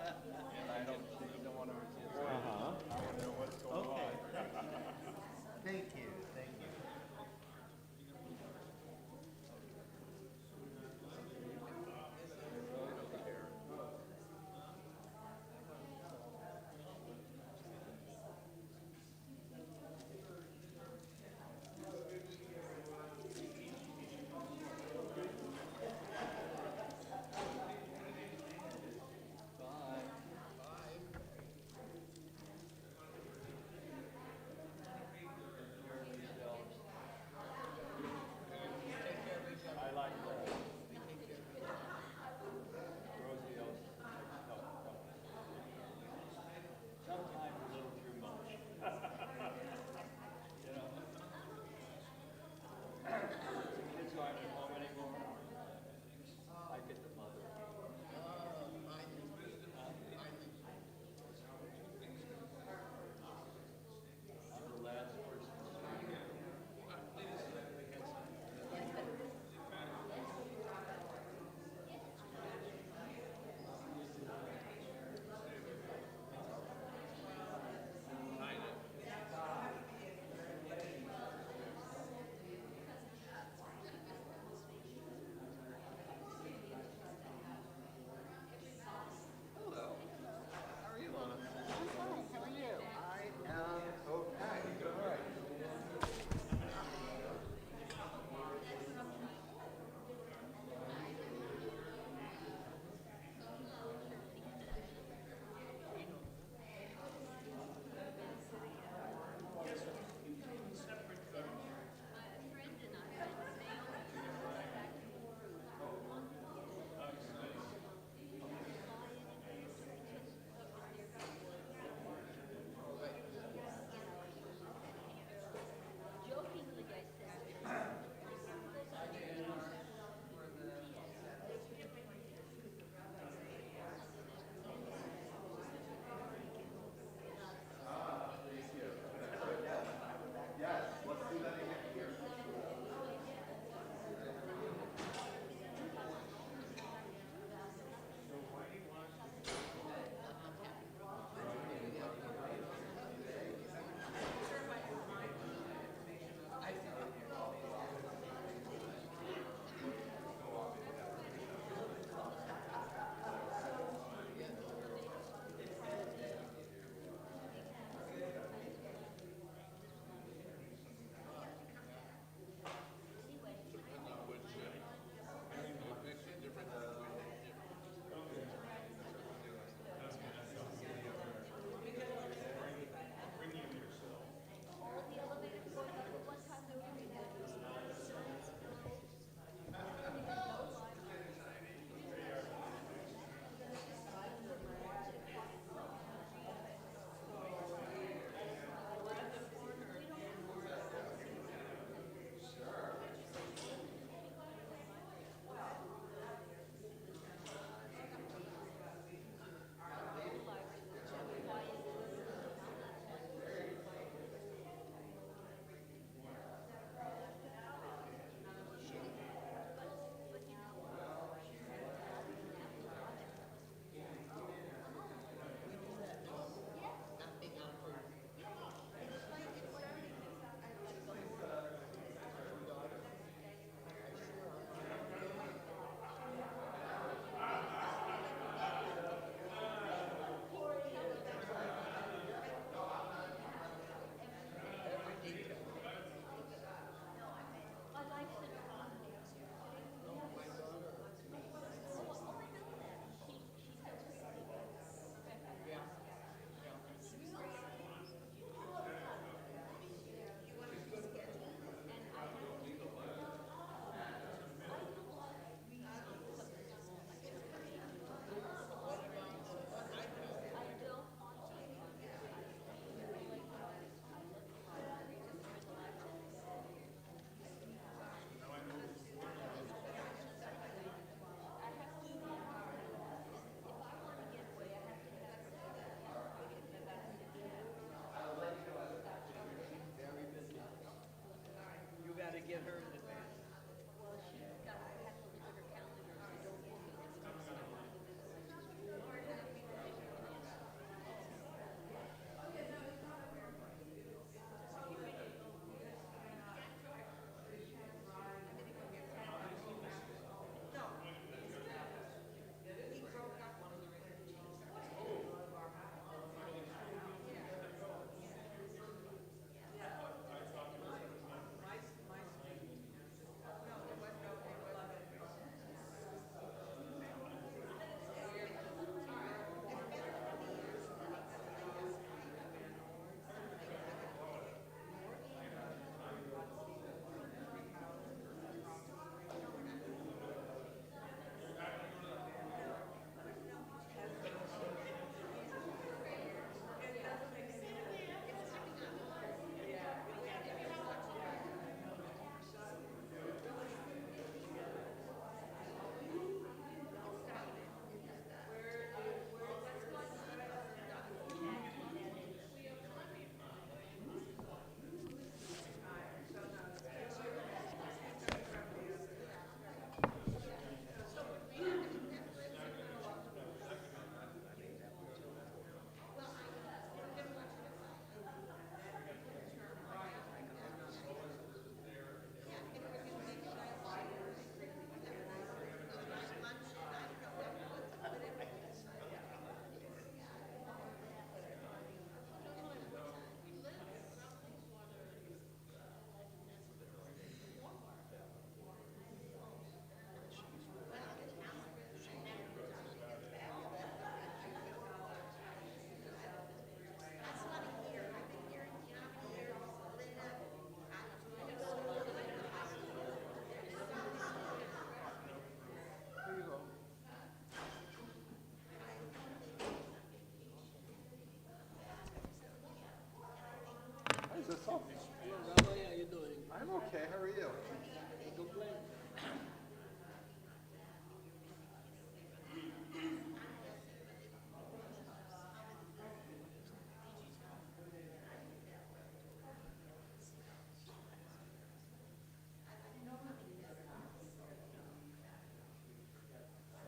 I'm okay. How are you?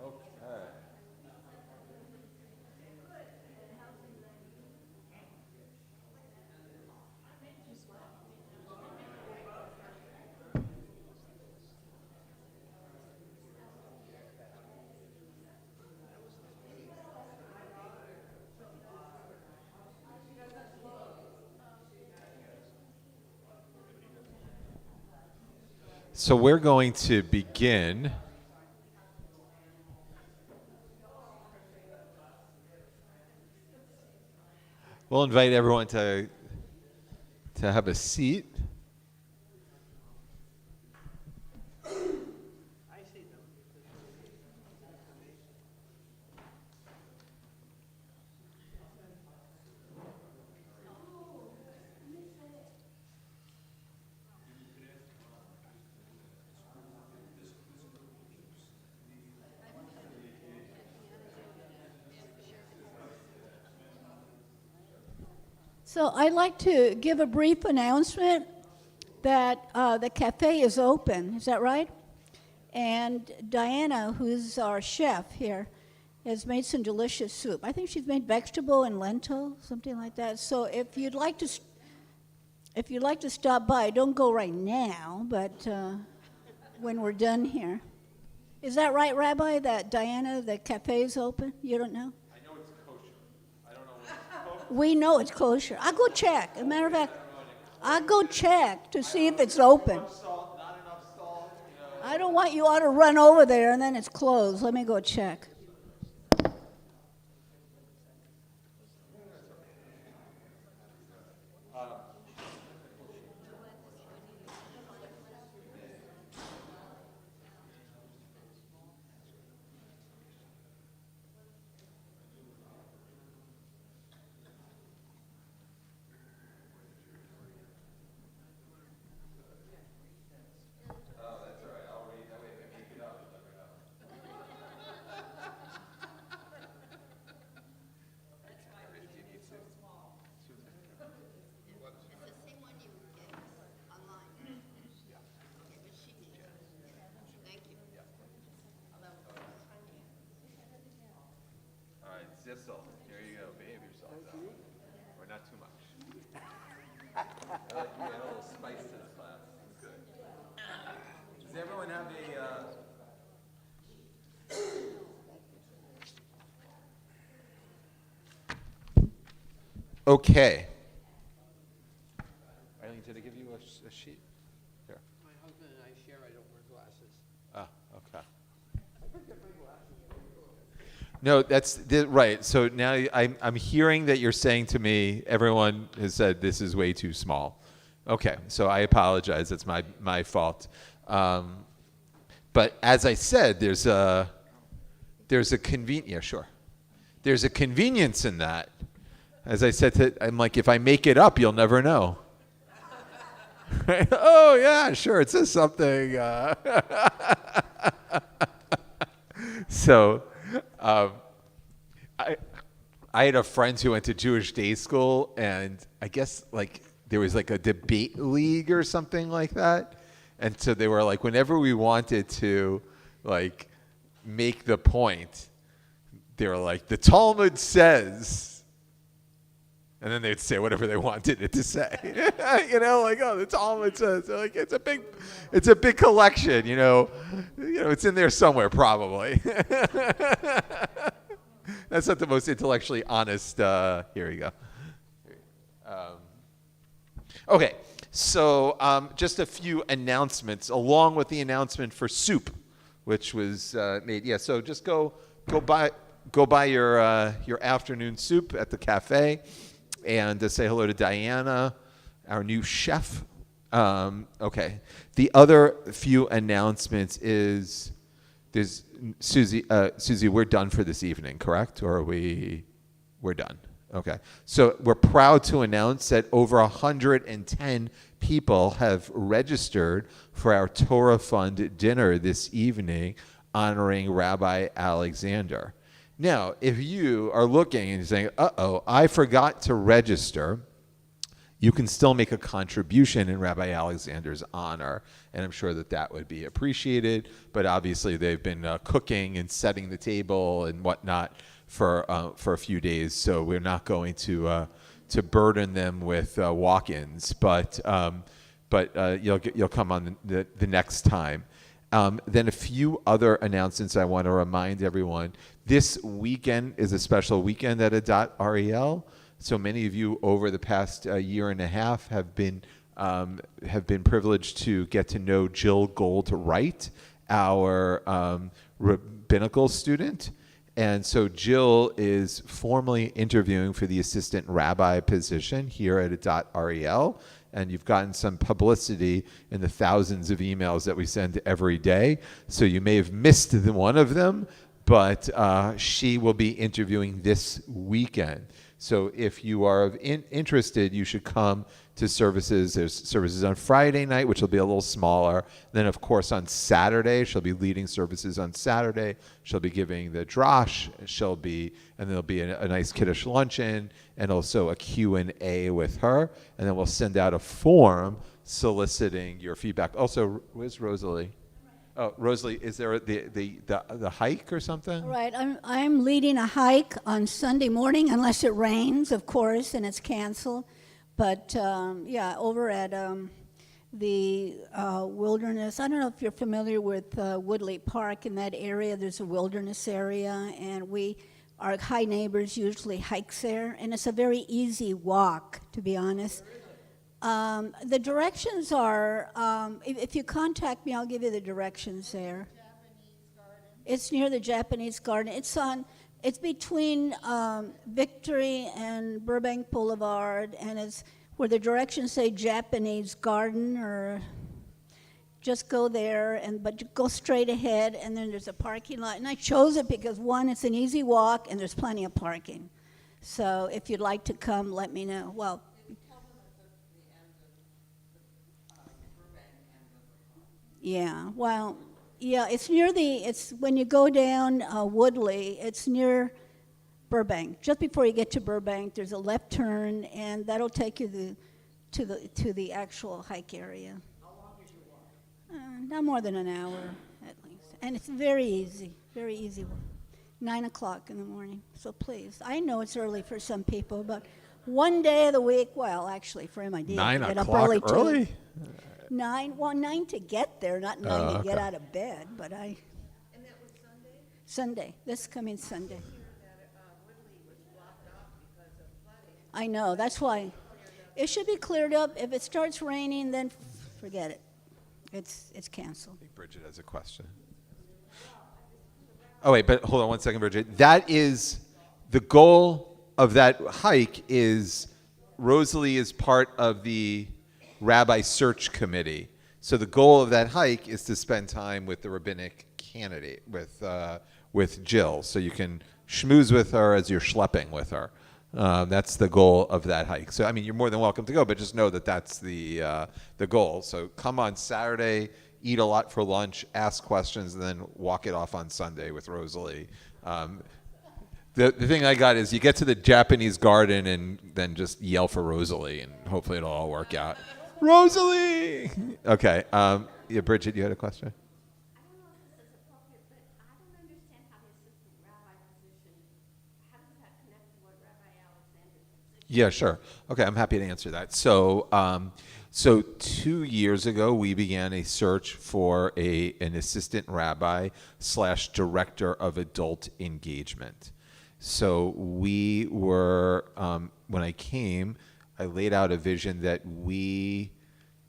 Okay. So we're going to begin. We'll invite everyone to have a seat. So I'd like to give a brief announcement that the cafe is open. Is that right? And Diana, who's our chef here, has made some delicious soup. I think she's made vegetable and lentil, something like that. So if you'd like to stop by, don't go right now, but when we're done here. Is that right, Rabbi, that Diana, the cafe is open? You don't know? I know it's kosher. I don't know when it's kosher. We know it's kosher. I'll go check. As a matter of fact, I'll go check to see if it's open. Not enough salt. I don't want you all to run over there and then it's closed. Let me go check. All right, Zissel, here you go. Behave yourself. Or not too much. I like you add a little spice to the class. It's good. Does everyone have Okay. Eileen, did I give you a sheet? Here. My husband and I share, I don't wear glasses. Ah, okay. No, right. So now I'm hearing that you're saying to me, everyone has said this is way too small. Okay, so I apologize. That's my fault. But as I said, there's a yeah, sure. There's a convenience in that. As I said, I'm like, if I make it up, you'll never know. Oh yeah, sure. It says something. So, I had a friend who went to Jewish day school, and I guess like there was like a debate league or something like that, and so they were like, whenever we wanted to like make the point, they were like, the Talmud says. And then they'd say whatever they wanted it to say, like, oh, the Talmud says. Like, it's a big collection, it's in there somewhere probably. That's not the most intellectually honest. Here we go. Okay, so just a few announcements along with the announcement for soup, which was made. Yeah, so just go buy your afternoon soup at the cafe. And to say hello to Diana, our new chef. Okay. The other few announcements is there's Susie, we're done for this evening, correct? Or we're done? Okay. So we're proud to announce that over 110 people have registered for our Torah Fund dinner this evening honoring Rabbi Alexander. Now, if you are looking and saying, uh-oh, I forgot to register, you can still make a contribution in Rabbi Alexander's honor, and I'm sure that that would be appreciated. But obviously, they've been cooking and setting the table and whatnot for a few days, so we're not going to burden them with walk-ins. But you'll come on the next time. Then a few other announcements I want to remind everyone. This weekend is a special weekend at Adat Ariel. So many of you over the past year and a half have been privileged to get to know Jill Gold-Wright, our rabbinical student. And so Jill is formally interviewing for the assistant rabbi position here at Adat Ariel. And you've gotten some publicity in the thousands of emails that we send every day. So you may have missed one of them, but she will be interviewing this weekend. So if you are interested, you should come to services. There's services on Friday night, which will be a little smaller. Then, of course, on Saturday, she'll be leading services on Saturday. She'll be giving the drash. And there'll be a nice kiddush luncheon and also a Q&A with her. And then we'll send out a form soliciting your feedback. Also, where's Rosalie? Oh, Rosalie, is there the hike or something? All right, I'm leading a hike on Sunday morning, unless it rains, of course, and it's canceled. But over at the wilderness. I don't know if you're familiar with Woodley Park. In that area, there's a wilderness area, and our high neighbors usually hikes there, and it's a very easy walk, to be honest. The directions are, if you contact me, I'll give you the directions there. It's near the Japanese Garden. It's between Victory and Burbank Boulevard, and it's where the directions say Japanese Garden, or just go there, but go straight ahead, and then there's a parking lot. And I chose it because, one, it's an easy walk, and there's plenty of parking. So if you'd like to come, let me know. Well, it's near it's when you go down Woodley, it's near Burbank. Just before you get to Burbank, there's a left turn, and that'll take you to the actual hike area. How long is your walk? Not more than an hour, at least. And it's very easy walk. 9 o'clock in the morning, so please. I know it's early for some people, but one day of the week, well, actually, for MID, 9 I get up o'clock early. early? 9 to get there, not 9 to get out of bed, but And that was Sunday? Sunday, this coming Sunday. That Woodley was blocked off because of flooding. I know, that's why. It should be cleared up. If it starts raining, then forget it. It's canceled. I think Bridget has a question. Oh, wait, but hold on 1 second, Bridget. That is the goal of that hike is Rosalie is part of the Rabbi Search Committee. So the goal of that hike is to spend time with the rabbinic candidate, with Jill. So you can schmooze with her as you're schlepping with her. That's the goal of that hike. So, I mean, you're more than welcome to go, but just know that that's the goal. So come on Saturday, eat a lot for lunch, ask questions, and then walk it off on Sunday with Rosalie. The thing I got is you get to the Japanese Garden and then just yell for Rosalie, and hopefully it'll all work out. Rosalie! Okay. Bridget, you had a question? I don't know if this is appropriate, but I don't understand how the assistant rabbi position, how does that connect to what Rabbi Alexander's position? Yeah, sure. Okay, I'm happy to answer that. So 2 years ago, we began a search for an assistant rabbi / director of adult engagement. So we were, when I came, I laid out a vision that we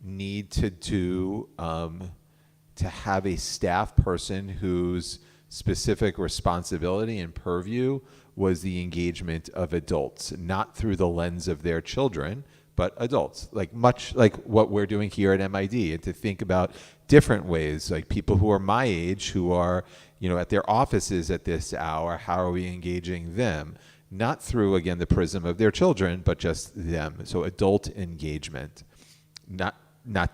need to do to have a staff person whose specific responsibility and purview was the engagement of adults, not through the lens of their children, but adults, much like what we're doing here at MID, and to think about different ways, like people who are my age, who are, at their offices at this hour, how are we engaging them? not through, again, the prism of their children, but just them. So adult engagement, not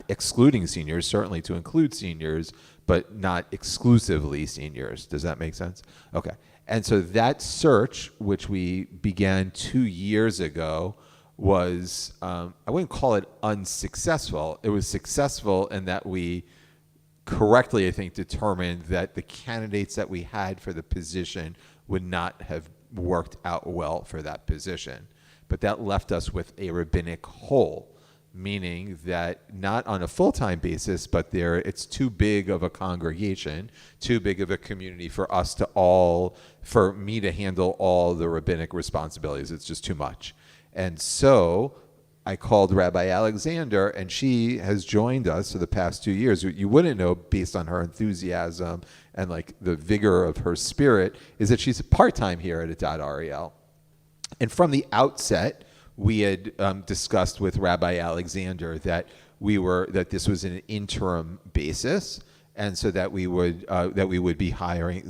excluding seniors, certainly to include seniors, but not exclusively seniors. Does that make sense? Okay. And so that search, which we began 2 years ago, was, I wouldn't call it unsuccessful. It was successful in that we correctly, I think, determined that the candidates that we had for the position would not have worked out well for that position. But that left us with a rabbinic hole, meaning that not on a full-time basis, but it's too big of a congregation, too big of a community for me to handle all the rabbinic responsibilities. It's just too much. And so I called Rabbi Alexander, and she has joined us for the past 2 years. You wouldn't know, based on her enthusiasm and like the vigor of her spirit, is that she's part-time here at Adat Ariel. And from the outset, we had discussed with Rabbi Alexander that this was an interim basis, and so that we would be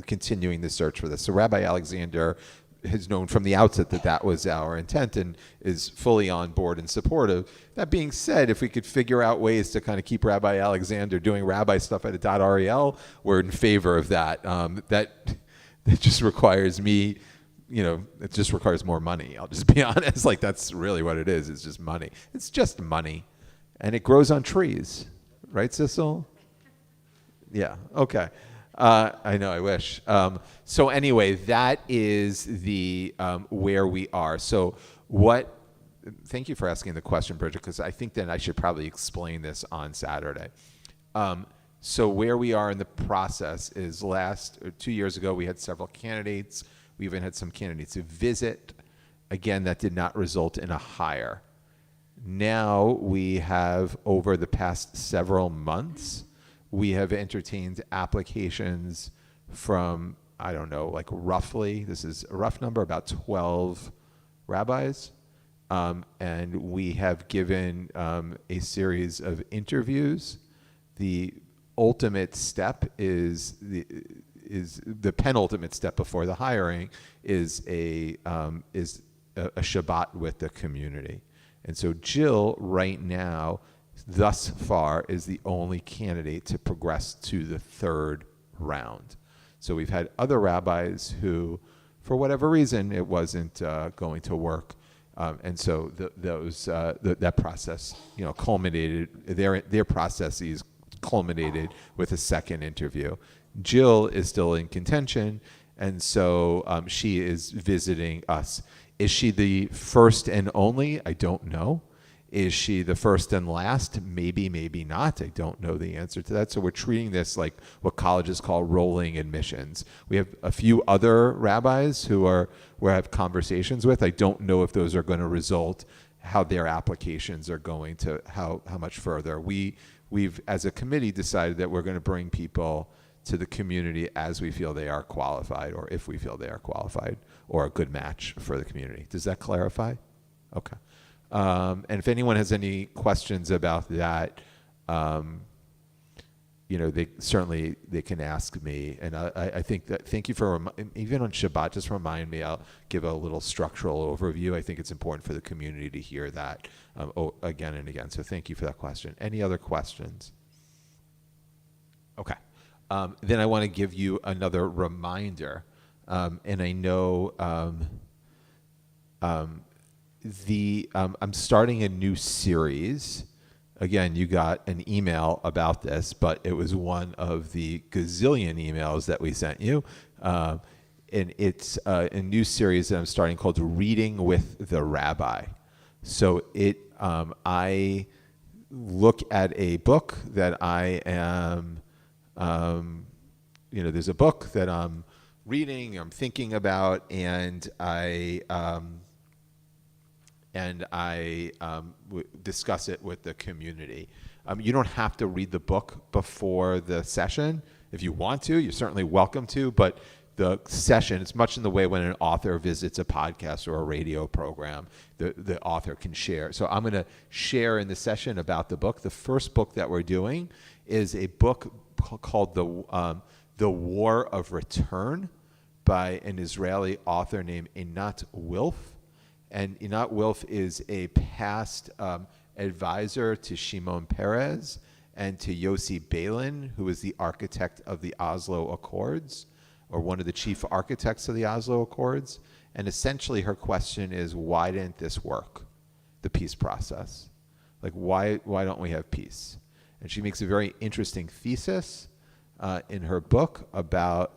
continuing the search for this. So Rabbi Alexander has known from the outset that was our intent and is fully on board and supportive. That being said, if we could figure out ways to kind of keep Rabbi Alexander doing rabbi stuff at Adat Ariel, we're in favor of that. That just requires me, it just requires more money. I'll just be honest. Like, that's really what it is. It's just money. It's just money. And it grows on trees. Right, Sissel? Yeah, okay. I know, I wish. So anyway, that is the where we are. So thank you for asking the question, Bridget, because I think that I should probably explain this on Saturday. So where we are in the process is 2 years ago, we had several candidates. We even had some candidates visit. Again, that did not result in a hire. Now we have, over the past several months, we have entertained applications from, I don't know, like roughly, this is a rough number, about 12 rabbis. And we have given a series of interviews. The ultimate step is the penultimate step before the hiring is a Shabbat with the community. And so Jill, right now, thus far, is the only candidate to progress to the third round. So we've had other rabbis who, for whatever reason, it wasn't going to work. And so that process, culminated, their processes culminated with a second interview. Jill is still in contention, and so she is visiting us. Is she the first and only? I don't know. Is she the first and last? Maybe, maybe not. I don't know the answer to that. So we're treating this like what colleges call rolling admissions. We have a few other rabbis who we have conversations with. I don't know if those are going to result, how their applications are going to, how much further. We've, as a committee, decided that we're going to bring people to the community as we feel they are qualified, or if we feel they are qualified, or a good match for the community. Does that clarify? Okay. And if anyone has any questions about that, they can ask me. And I think that, thank you for, even on Shabbat, just remind me, I'll give a little structural overview. I think it's important for the community to hear that again and again. So thank you for that question. Any other questions? Okay. Then I want to give you another reminder. And I know I'm starting a new series. Again, you got an email about this, but it was one of the gazillion emails that we sent you. And it's a new series that I'm starting called Reading with the Rabbi. So I look at a book that I am, there's a book that I'm reading, I'm thinking about, and I discuss it with the community. You don't have to read the book before the session. If you want to, you're certainly welcome to, but the session, it's much in the way when an author visits a podcast or a radio program, the author can share. So I'm going to share in the session about the book. The first book that we're doing is a book called The War of Return by an Israeli author named Einat Wilf. And Einat Wilf is a past advisor to Shimon Peres and to Yossi Beilin, who was the architect of the Oslo Accords, or one of the chief architects of the Oslo Accords. And essentially her question is, why didn't this work, the peace process? Like, why don't we have peace? And she makes a very interesting thesis in her book about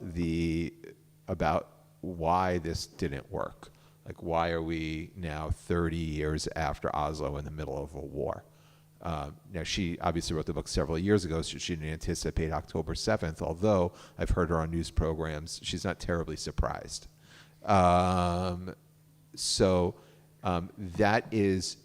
why this didn't work. Like, why are we now 30 years after Oslo in the middle of a war? Now, she obviously wrote the book several years ago, so she didn't anticipate October 7th, although I've heard her on news programs. She's not terribly surprised. That is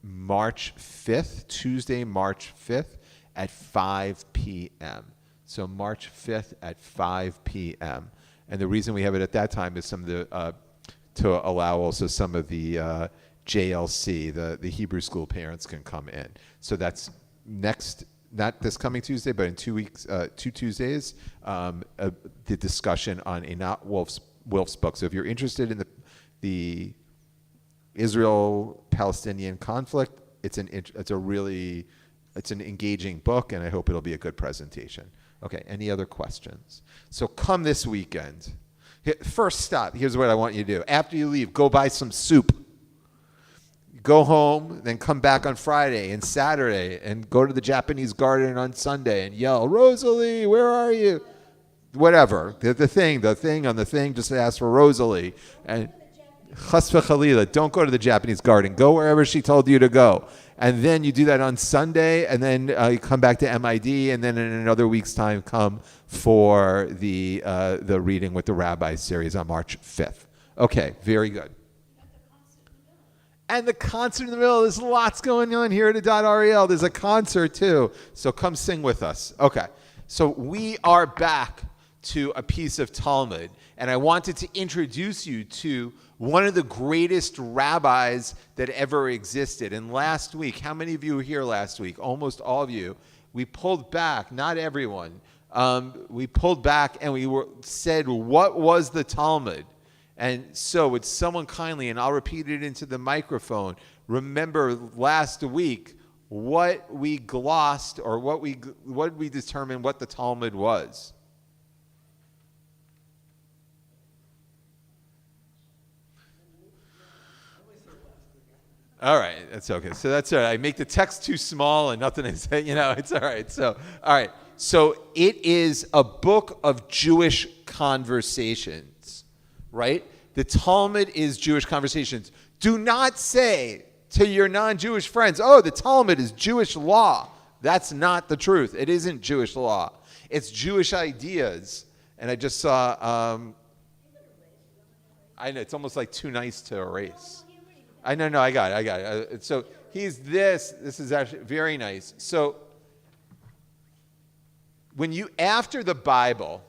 March 5th, Tuesday, March 5th at 5 p.m. So March 5th at 5 p.m. And the reason we have it at that time is to allow also some of the JLC, the Hebrew school parents can come in. So that's not this coming Tuesday, but in 2 weeks, 2 Tuesdays, the discussion on Einat Wilf's book. So if you're interested in the Israel-Palestinian conflict, it's an engaging book, and I hope it'll be a good presentation. Okay, any other questions? So come this weekend. First stop, here's what I want you to do. After you leave, go buy some soup. Go home, then come back on Friday and Saturday, and go to the Japanese garden on Sunday and yell, Rosalie, where are you? Whatever, the thing on the thing, just ask for Rosalie. And Chas v'chalila, don't go to the Japanese garden. Go wherever she told you to go. And then you do that on Sunday, and then you come back to MID, and then in another week's time come for the Reading with the Rabbi series on March 5th. Okay, very good. And the concert in the middle, there's lots going on here at .rel. There's a concert too, so come sing with us. Okay, so we are back to a piece of Talmud, and I wanted to introduce you to one of the greatest rabbis that ever existed. And last week, how many of you were here last week? Almost all of you. We pulled back, not everyone. We pulled back and said, what was the Talmud? And so would someone kindly, and I'll repeat it into the microphone, remember last week what we glossed, or what we determined what the Talmud was? All right, that's okay. So that's all right. I make the text too small and nothing is, it's all right. So, all right. So it is a book of Jewish conversations, right? The Talmud is Jewish conversations. Do not say to your non-Jewish friends, oh, the Talmud is Jewish law. That's not the truth. It isn't Jewish law. It's Jewish ideas. And I just saw, I know, it's almost like too nice to erase. I got it. So he's this is actually very nice. So when you, after the Bible,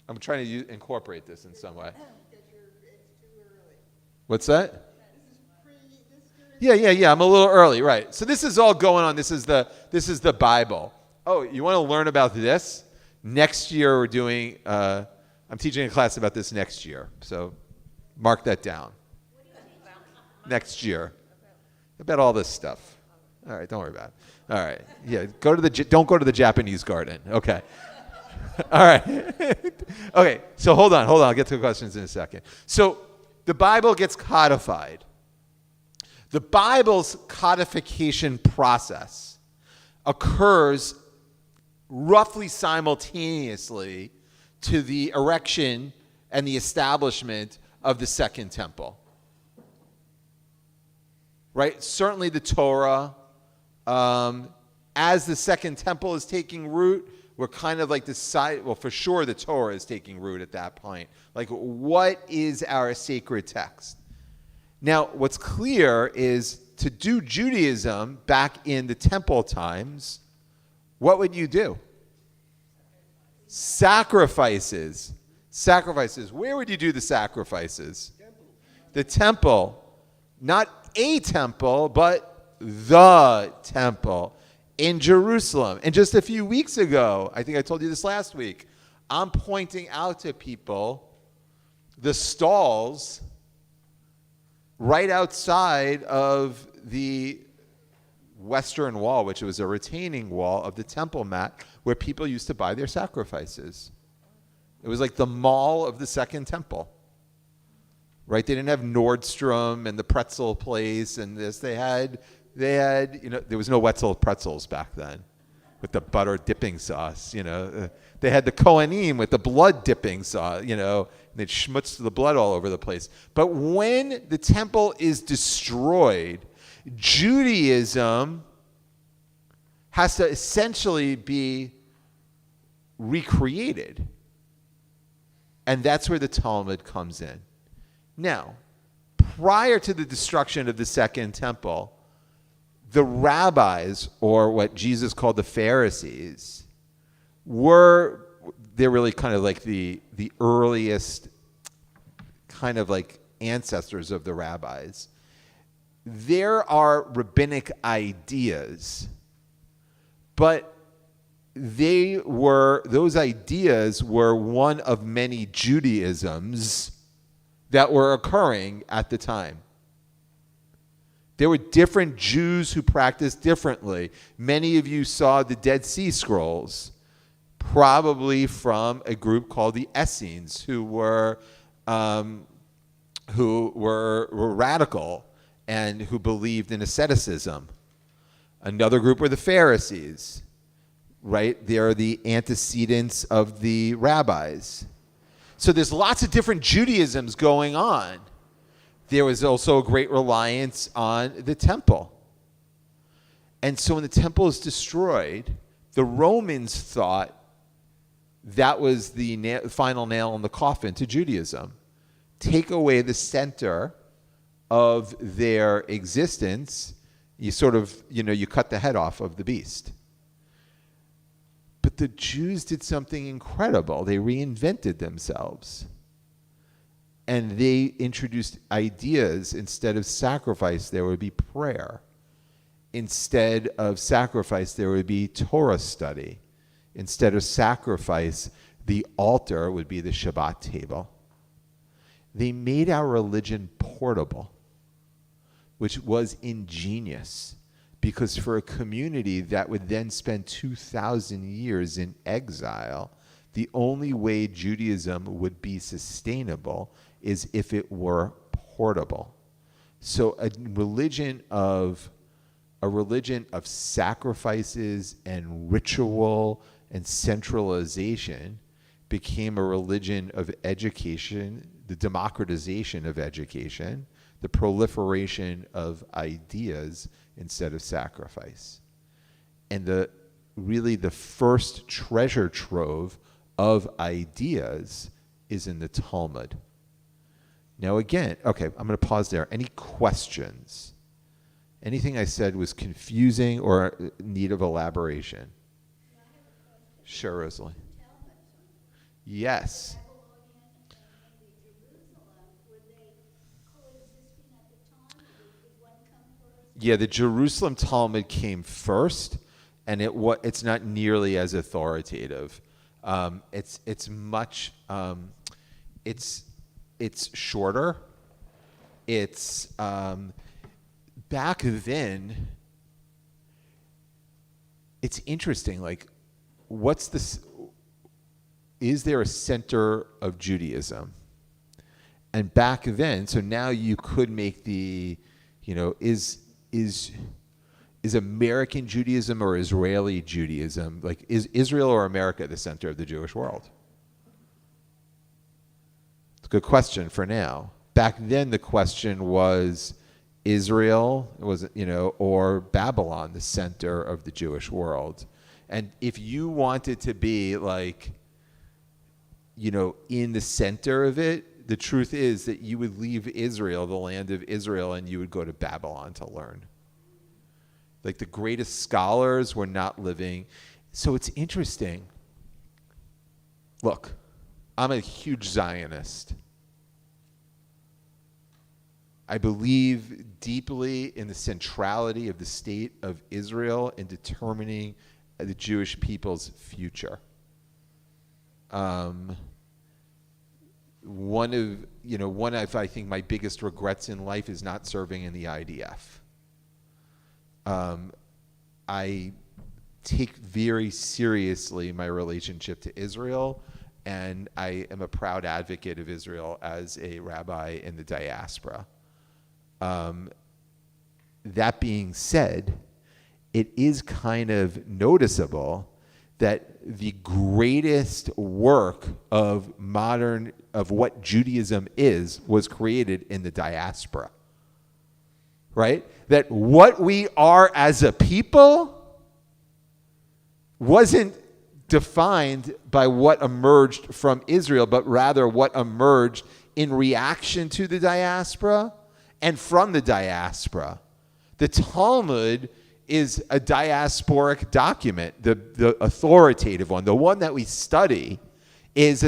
I'm trying to incorporate this in some way. What's that? Yeah, I'm a little early, right. So this is all going on. This is the Bible. Oh, you want to learn about this? Next year we're doing, I'm teaching a class about this next year. So mark that down. Next year. About all this stuff. All right, don't worry about it. All right. Yeah, don't go to the Japanese garden. Okay. All right. Okay, so hold on. I'll get to the questions in a second. So the Bible gets codified. The Bible's codification process occurs roughly simultaneously to the erection and the establishment of the Second Temple. Right? Certainly the Torah, as the Second Temple is taking root, we're kind of like for sure the Torah is taking root at that point. Like, what is our sacred text? Now, what's clear is to do Judaism back in the temple times, what would you do? Sacrifices. Where would you do the sacrifices? The temple. Not a temple, but the temple in Jerusalem. And just a few weeks ago, I think I told you this last week, I'm pointing out to people the stalls right outside of the western wall, which was a retaining wall of the Temple Mount, where people used to buy their sacrifices. It was like the mall of the Second Temple, right? They didn't have Nordstrom and the pretzel place and this. They had, there was no Wetzel pretzels back then with the butter dipping sauce, They had the Kohanim with the blood dipping sauce, and they'd schmutz the blood all over the place. But when the temple is destroyed, Judaism has to essentially be recreated. And that's where the Talmud comes in. Now, prior to the destruction of the Second Temple, the rabbis, or what Jesus called the Pharisees, they're really kind of like the earliest kind of like ancestors of the rabbis. There are rabbinic ideas, but those ideas were one of many Judaisms that were occurring at the time. There were different Jews who practiced differently. Many of you saw the Dead Sea Scrolls, probably from a group called the Essenes, who were radical and who believed in asceticism. Another group were the Pharisees, right? They are the antecedents of the rabbis. So there's lots of different Judaisms going on. There was also a great reliance on the temple. And so when the temple is destroyed, the Romans thought that was the final nail in the coffin to Judaism. Take away the center of their existence, you sort of, you cut the head off of the beast. But the Jews did something incredible. They reinvented themselves. And they introduced ideas. Instead of sacrifice, there would be prayer. Instead of sacrifice, there would be Torah study. Instead of sacrifice, the altar would be the Shabbat table. They made our religion portable, which was ingenious, because for a community that would then spend 2,000 years in exile, the only way Judaism would be sustainable is if it were portable. So a religion of sacrifices and ritual and centralization became a religion of education, the democratization of education, the proliferation of ideas instead of sacrifice. And really the first treasure trove of ideas is in the Talmud. Now again, okay, I'm going to pause there. Any questions? Anything I said was confusing or in need of elaboration? Sure, Rosalie. Yes. Yeah, the Jerusalem Talmud came first, and it's not nearly as authoritative. It's much it's shorter. It's back then. It's interesting. Like, what's this? Is there a center of Judaism? And back then, so now you could make the, is American Judaism or Israeli Judaism, like, is Israel or America the center of the Jewish world? It's a good question for now. Back then, the question was Israel, or Babylon, the center of the Jewish world. And if you wanted to be like, in the center of it, the truth is that you would leave Israel, the land of Israel, and you would go to Babylon to learn. Like, the greatest scholars were not living. So it's interesting. Look, I'm a huge Zionist. I believe deeply in the centrality of the state of Israel in determining the Jewish people's future. one of I think my biggest regrets in life is not serving in the IDF. I take very seriously my relationship to Israel, and I am a proud advocate of Israel as a rabbi in the diaspora. That being said, it is kind of noticeable that the greatest work of what Judaism was created in the diaspora. Right? That what we are as a people wasn't defined by what emerged from Israel, but rather what emerged in reaction to the diaspora and from the diaspora. The Talmud is a diasporic document, the authoritative one, the one that we study is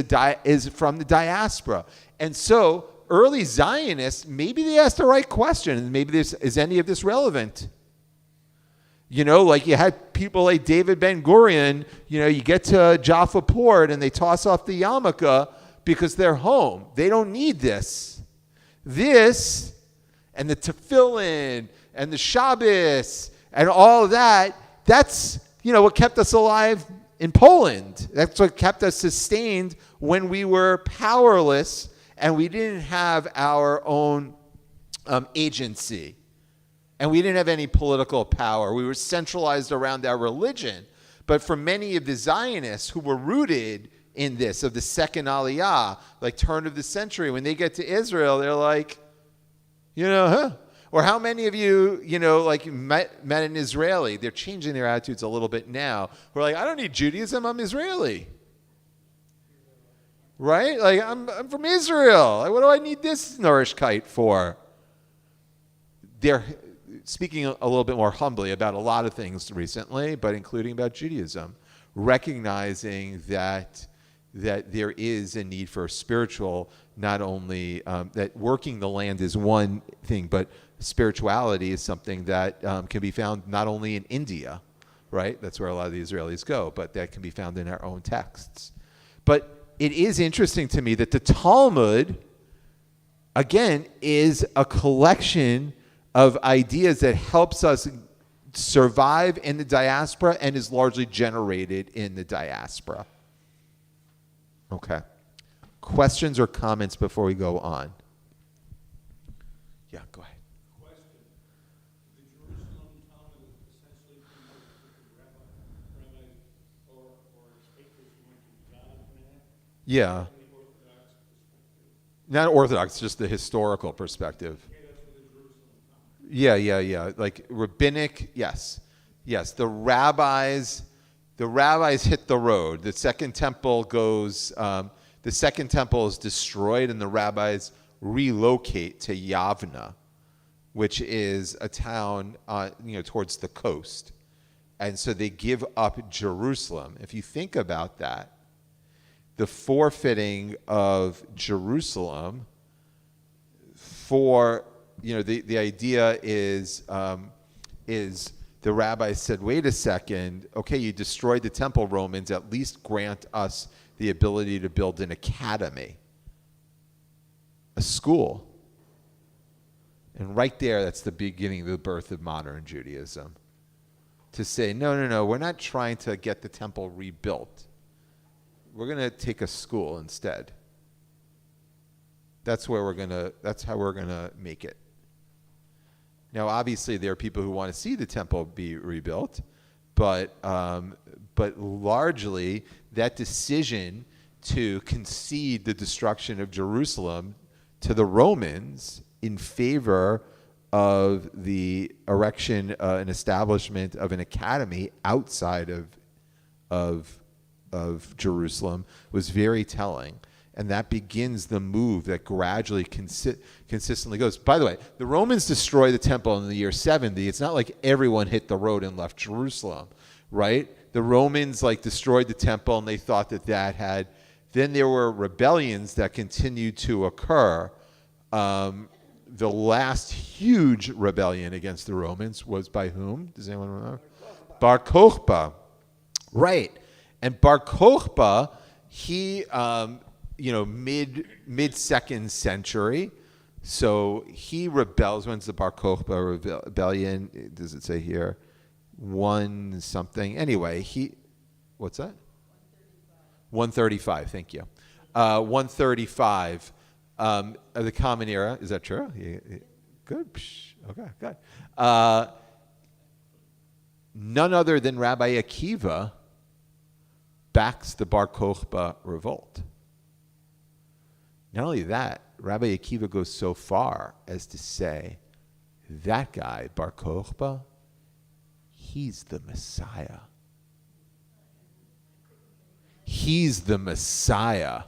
from the diaspora. And so early Zionists, maybe they asked the right question, and maybe is any of this relevant? Like you had people like David Ben-Gurion, you get to Jaffa Port and they toss off the yarmulke because they're home. They don't need this. This and the tefillin and the Shabbos and all of that, that's, what kept us alive in Poland. That's what kept us sustained when we were powerless and we didn't have our own agency. And we didn't have any political power. We were centralized around our religion. But for many of the Zionists who were rooted in this, of the second Aliyah, like turn of the century, when they get to Israel, they're like, Or how many of you, met an Israeli? They're changing their attitudes a little bit now. We're like, I don't need Judaism, I'm Israeli. Right? Like, I'm from Israel. Like, what do I need this nourishkeit for? They're speaking a little bit more humbly about a lot of things recently, but including about Judaism, recognizing that there is a need for spiritual, not only that working the land is one thing, but spirituality is something that can be found not only in India, right? That's where a lot of the Israelis go, but that can be found in our own texts. But it is interesting to me that the Talmud, again, is a collection of ideas that helps us survive in the diaspora and is largely generated in the diaspora. Okay. Questions or comments before we go on? Yeah, go ahead. Question. The Jerusalem Talmud is essentially rabbis or speakers who went to God from that? Yeah. Not Orthodox, just the historical perspective. Yeah. Like rabbinic, yes. The rabbis hit the road. The second temple is destroyed, and the rabbis relocate to Yavna, which is a town, towards the coast, and so they give up Jerusalem. If you think about that, the forfeiting of Jerusalem for the idea is the rabbi said, wait a second, okay, you destroyed the temple, Romans, at least grant us the ability to build an academy, a school. And right there, that's the beginning of the birth of modern Judaism. To say, no, we're not trying to get the temple rebuilt. We're going to take a school instead. That's how we're going to make it. Now, obviously, there are people who want to see the temple be rebuilt, but largely that decision to concede the destruction of Jerusalem to the Romans in favor of the erection and establishment of an academy outside of Jerusalem was very telling. And that begins the move that gradually consistently goes. By the way, the Romans destroyed the temple in the year 70. It's not like everyone hit the road and left Jerusalem, right? The Romans destroyed the temple, and they thought that had. Then there were rebellions that continued to occur. The last huge rebellion against the Romans was by whom? Does anyone remember? Bar Kokhba. Right. And Bar Kokhba, he, mid second century. So he rebels. When's the Bar Kokhba rebellion? Does it say here? One something. Anyway, what's that? 135. Thank you. 135. The Common Era. Is that true? Good. Okay, good. None other than Rabbi Akiva backs the Bar Kokhba revolt. Not only that, Rabbi Akiva goes so far as to say, that guy, Bar Kokhba, he's the Messiah. He's the Messiah.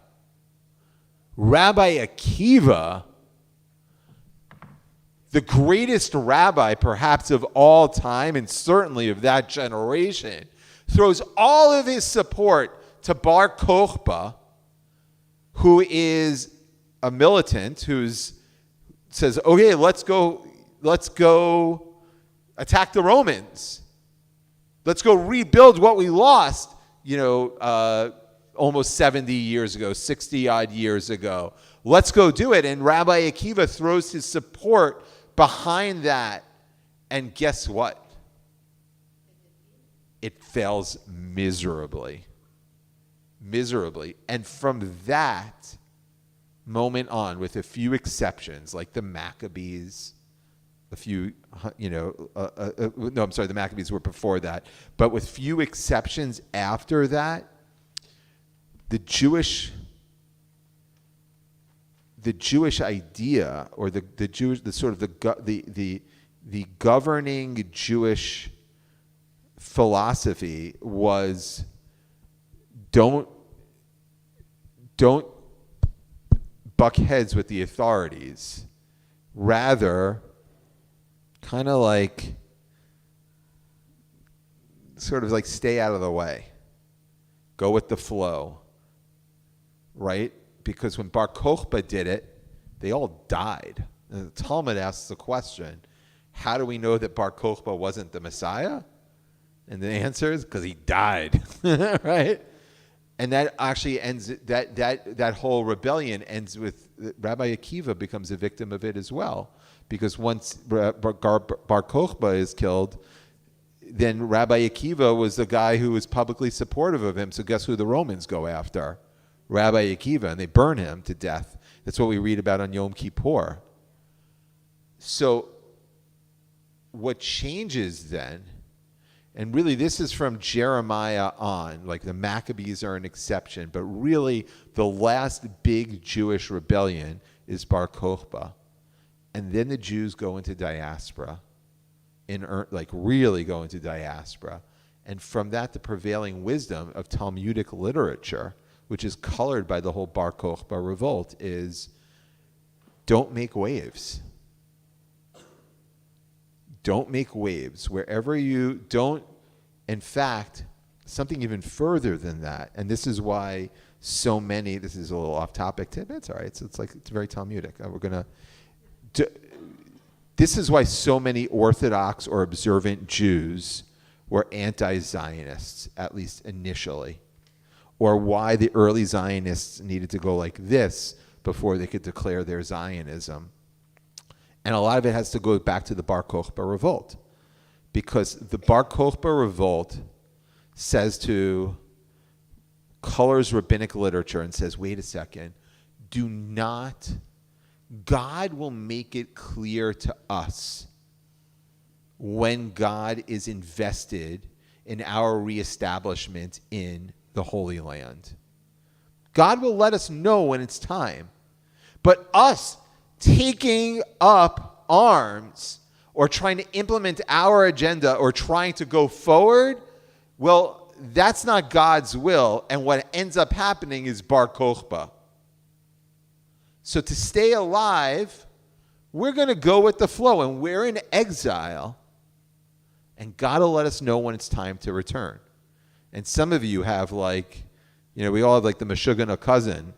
Rabbi Akiva, the greatest rabbi perhaps of all time, and certainly of that generation, throws all of his support to Bar Kokhba, who is a militant, says, okay, let's go attack the Romans. Let's go rebuild what we lost, almost 70 years ago, 60 odd years ago. Let's go do it. And Rabbi Akiva throws his support behind that. And guess what? It fails miserably. Miserably. And from that moment on, with a few exceptions, like the Maccabees, the Maccabees were before that, but with few exceptions after that, the Jewish idea, or the governing Jewish philosophy was don't buck heads with the authorities. Rather, kind of like stay out of the way. Go with the flow. Right? Because when Bar Kokhba did it, they all died. And the Talmud asks the question, how do we know that Bar Kokhba wasn't the Messiah? And the answer is because he died. Right? And that actually ends, that whole rebellion ends with Rabbi Akiva becomes a victim of it as well. Because once Bar Kokhba is killed, then Rabbi Akiva was the guy who was publicly supportive of him. So guess who the Romans go after? Rabbi Akiva, and they burn him to death. That's what we read about on Yom Kippur. So what changes then, and really this is from Jeremiah on, like the Maccabees are an exception, but really the last big Jewish rebellion is Bar Kokhba. And then the Jews go into diaspora, really go into diaspora. And from that, the prevailing wisdom of Talmudic literature, which is colored by the whole Bar Kokhba revolt, is don't make waves. Don't make waves. Wherever you don't, in fact, something even further than that, and this is why so many, this is a little off topic, it's all right, it's very Talmudic. This is why so many Orthodox or observant Jews were anti-Zionists, at least initially. Or why the early Zionists needed to go like this before they could declare their Zionism. And a lot of it has to go back to the Bar Kokhba revolt. Because the Bar Kokhba revolt colors rabbinic literature and says, wait a second, God will make it clear to us when God is invested in our reestablishment in the Holy Land. God will let us know when it's time. But us taking up arms or trying to implement our agenda or trying to go forward, well, that's not God's will. And what ends up happening is Bar Kokhba. So to stay alive, we're going to go with the flow. And we're in exile. And God will let us know when it's time to return. And some of you have we all have the Meshuggah cousin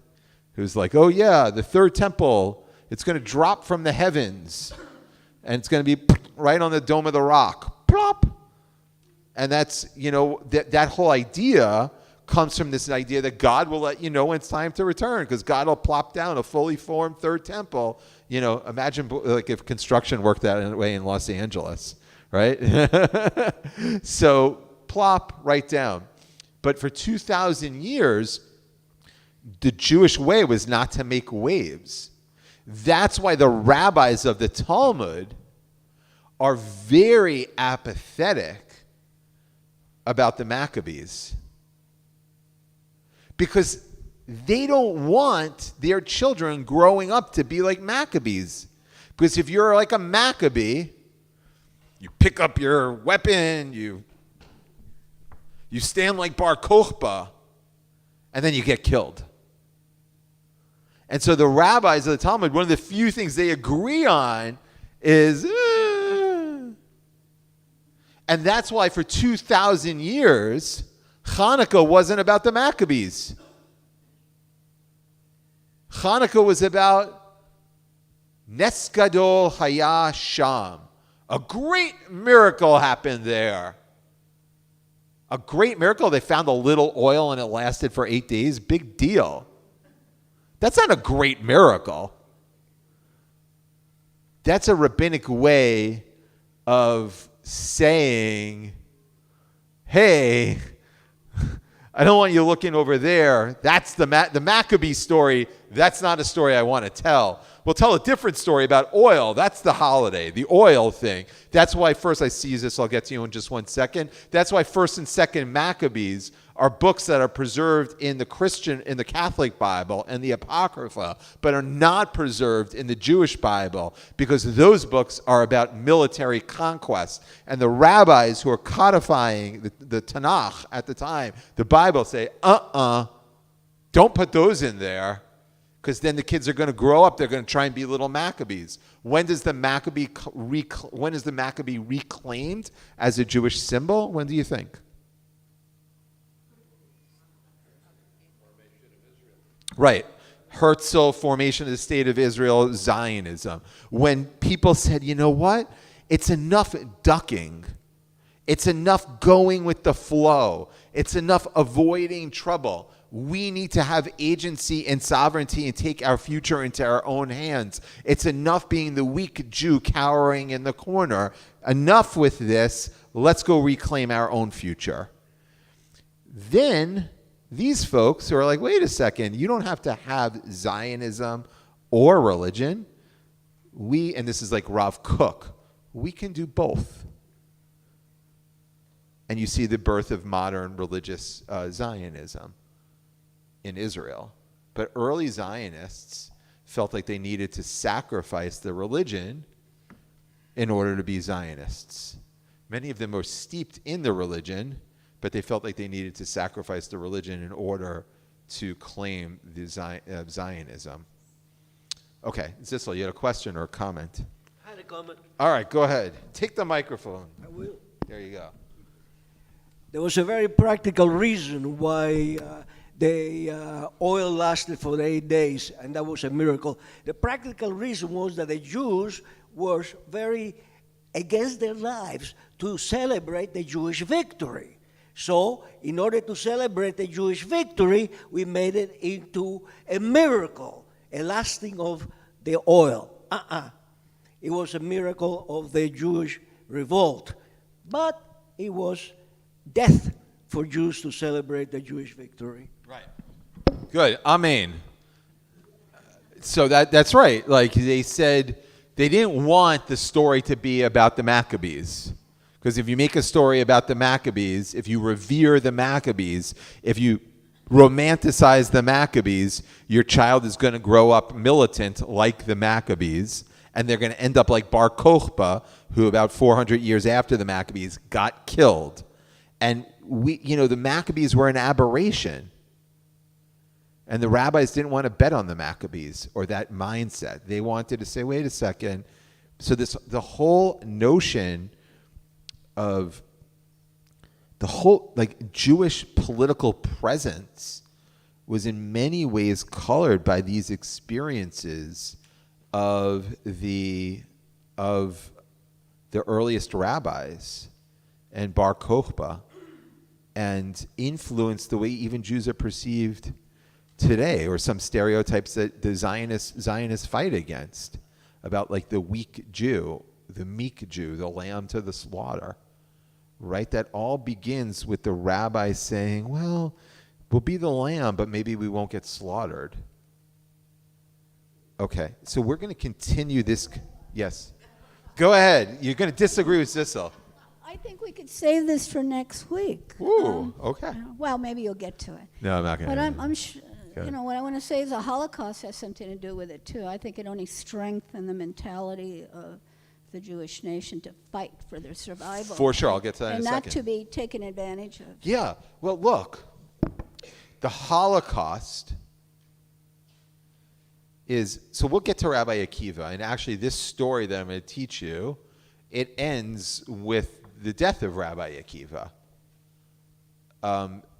who's like, oh yeah, the third temple, it's going to drop from the heavens. And it's going to be right on the Dome of the Rock. Plop! And that's, that whole idea comes from this idea that God will let you know when it's time to return, because God will plop down a fully formed third temple. Imagine like if construction worked that way in Los Angeles, right? So plop right down. But for 2,000 years, the Jewish way was not to make waves. That's why the rabbis of the Talmud are very apathetic about the Maccabees, because they don't want their children growing up to be like Maccabees. Because if you're like a Maccabee, you pick up your weapon, you stand like Bar Kokhba, and then you get killed. And so the rabbis of the Talmud, one of the few things they agree on is, and that's why for 2,000 years, Hanukkah wasn't about the Maccabees. Hanukkah was about Nes Gadol Haya Sham. A great miracle happened there. A great miracle. They found a little oil and it lasted for 8 days. Big deal. That's not a great miracle. That's a rabbinic way of saying, hey, I don't want you looking over there. That's the Maccabee story. That's not a story I want to tell. We'll tell a different story about oil. That's the holiday, the oil thing. That's why first I seize this. I'll get to you in just 1 second. That's why 1st and 2nd Maccabees are books that are preserved in the Catholic Bible and the Apocrypha, but are not preserved in the Jewish Bible, because those books are about military conquest. And the rabbis who are codifying the Tanakh at the time, the Bible, say, don't put those in there, because then the kids are going to grow up. They're going to try and be little Maccabees. When does the Maccabee reclaimed as a Jewish symbol? When do you think? Right. Herzl, formation of the State of Israel, Zionism. When people said, you know what? It's enough ducking. It's enough going with the flow. It's enough avoiding trouble. We need to have agency and sovereignty and take our future into our own hands. It's enough being the weak Jew cowering in the corner. Enough with this. Let's go reclaim our own future. Then these folks who are like, wait a second, you don't have to have Zionism or religion. And this is like Rav Kook, we can do both. And you see the birth of modern religious Zionism in Israel. But early Zionists felt like they needed to sacrifice the religion in order to be Zionists. Many of them were steeped in the religion, but they felt like they needed to sacrifice the religion in order to claim the Zionism. Okay, Zissel, you had a question or a comment? I had a comment. All right, go ahead. Take the microphone. I will. There you go. There was a very practical reason why the oil lasted for 8 days, and that was a miracle. The practical reason was that the Jews were very against their lives to celebrate the Jewish victory. So, in order to celebrate the Jewish victory, we made it into a miracle, a lasting of the oil. It was a miracle of the Jewish revolt, but it was death for Jews to celebrate the Jewish victory. Right. Good. Amen. So that's right. Like they said, they didn't want the story to be about the Maccabees. Because if you make a story about the Maccabees, if you revere the Maccabees, if you romanticize the Maccabees, your child is going to grow up militant like the Maccabees, and they're going to end up like Bar Kokhba, who about 400 years after the Maccabees got killed. And the Maccabees were an aberration. And the rabbis didn't want to bet on the Maccabees or that mindset. They wanted to say, wait a second. So the whole notion of the whole Jewish political presence was in many ways colored by these experiences of the earliest rabbis and Bar Kokhba and influence the way even Jews are perceived today, or some stereotypes that the Zionists fight against about like the weak Jew, the meek Jew, the lamb to the slaughter, right? That all begins with the rabbi saying, well, we'll be the lamb, but maybe we won't get slaughtered. Okay, so we're going to continue this. Yes. Go ahead. You're going to disagree with Sissel. I think we could save this for next week. Ooh, okay. Well, maybe you'll get to it. No, I'm not going But to. what I want to say is the Holocaust has something to do with it too. I think it only strengthened the mentality of the Jewish nation to fight for their survival. For sure, I'll get to that in a and not second. to be taken advantage of. Yeah, well, look, the Holocaust is, so we'll get to Rabbi Akiva, and actually this story that I'm going to teach you, it ends with the death of Rabbi Akiva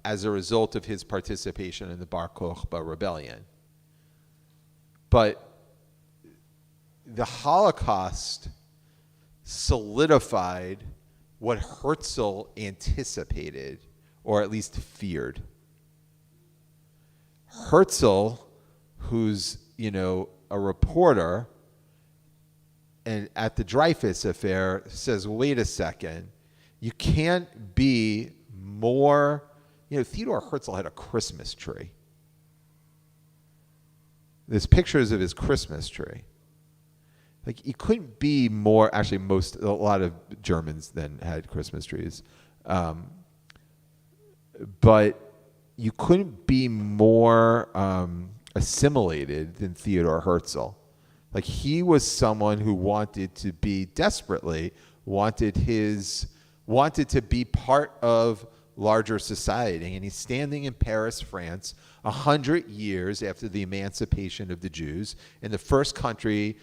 as a result of his participation in the Bar Kokhba rebellion. But the Holocaust solidified what Herzl anticipated, or at least feared. Herzl, who's, a reporter, and at the Dreyfus affair, says, wait a second, you can't be more, Theodore Herzl had a Christmas tree. There's pictures of his Christmas tree. Like, you couldn't be more, actually a lot of Germans then had Christmas trees. But you couldn't be more assimilated than Theodor Herzl. Like, he was someone who wanted to be wanted to be part of larger society. And he's standing in Paris, France, 100 years after the emancipation of the Jews, in the first country,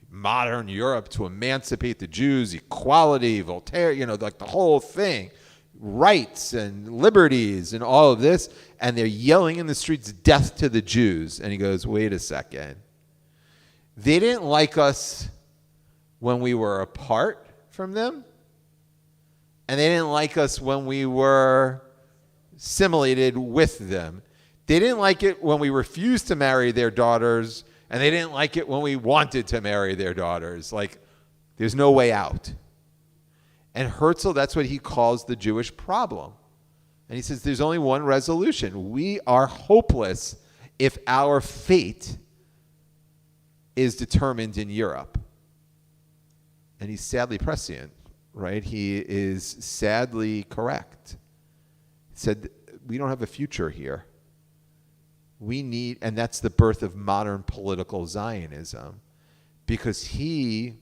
modern Europe, to emancipate the Jews, equality, Voltaire, like the whole thing, rights and liberties and all of this, and they're yelling in the streets, death to the Jews. And he goes, wait a second. They didn't like us when we were apart from them, and they didn't like us when we were assimilated with them. They didn't like it when we refused to marry their daughters, and they didn't like it when we wanted to marry their daughters. Like, there's no way out. And Herzl, that's what he calls the Jewish problem. And he says there's only one resolution. We are hopeless if our fate is determined in Europe. And he's sadly prescient, right? He is sadly correct. He said, we don't have a future here. We need, and that's the birth of modern political Zionism, because he,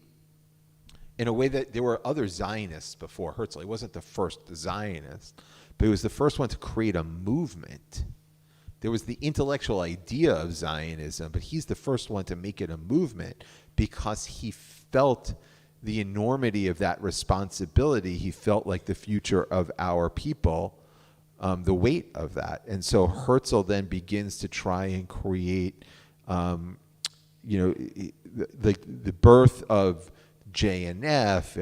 in a way that there were other Zionists before Herzl. He wasn't the first Zionist, but he was the first one to create a movement. There was the intellectual idea of Zionism, but he's the first one to make it a movement because he felt the enormity of that responsibility. He felt like the future of our people, the weight of that. And so Herzl then begins to try and create, the birth of JNF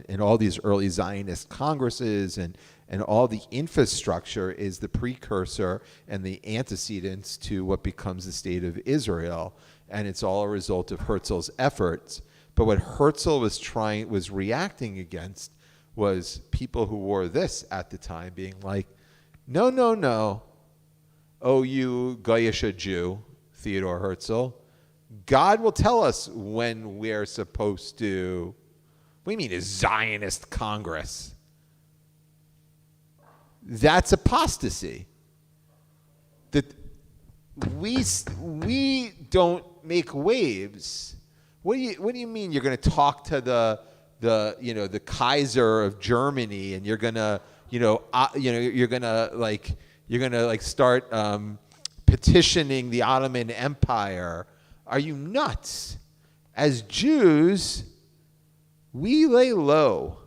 and all these early Zionist congresses and all the infrastructure is the precursor and the antecedents to what becomes the state of Israel, and it's all a result of Herzl's efforts. But what Herzl was reacting against was people who wore this at the time being like, no, oh, you Goyish Jew, Theodor Herzl, God will tell us when we're supposed to. What do you mean a Zionist Congress? That's apostasy. That we don't make waves. What do you mean you're going to talk to the Kaiser of Germany and you're going to start petitioning the Ottoman Empire? Are you nuts? As Jews, we lay low.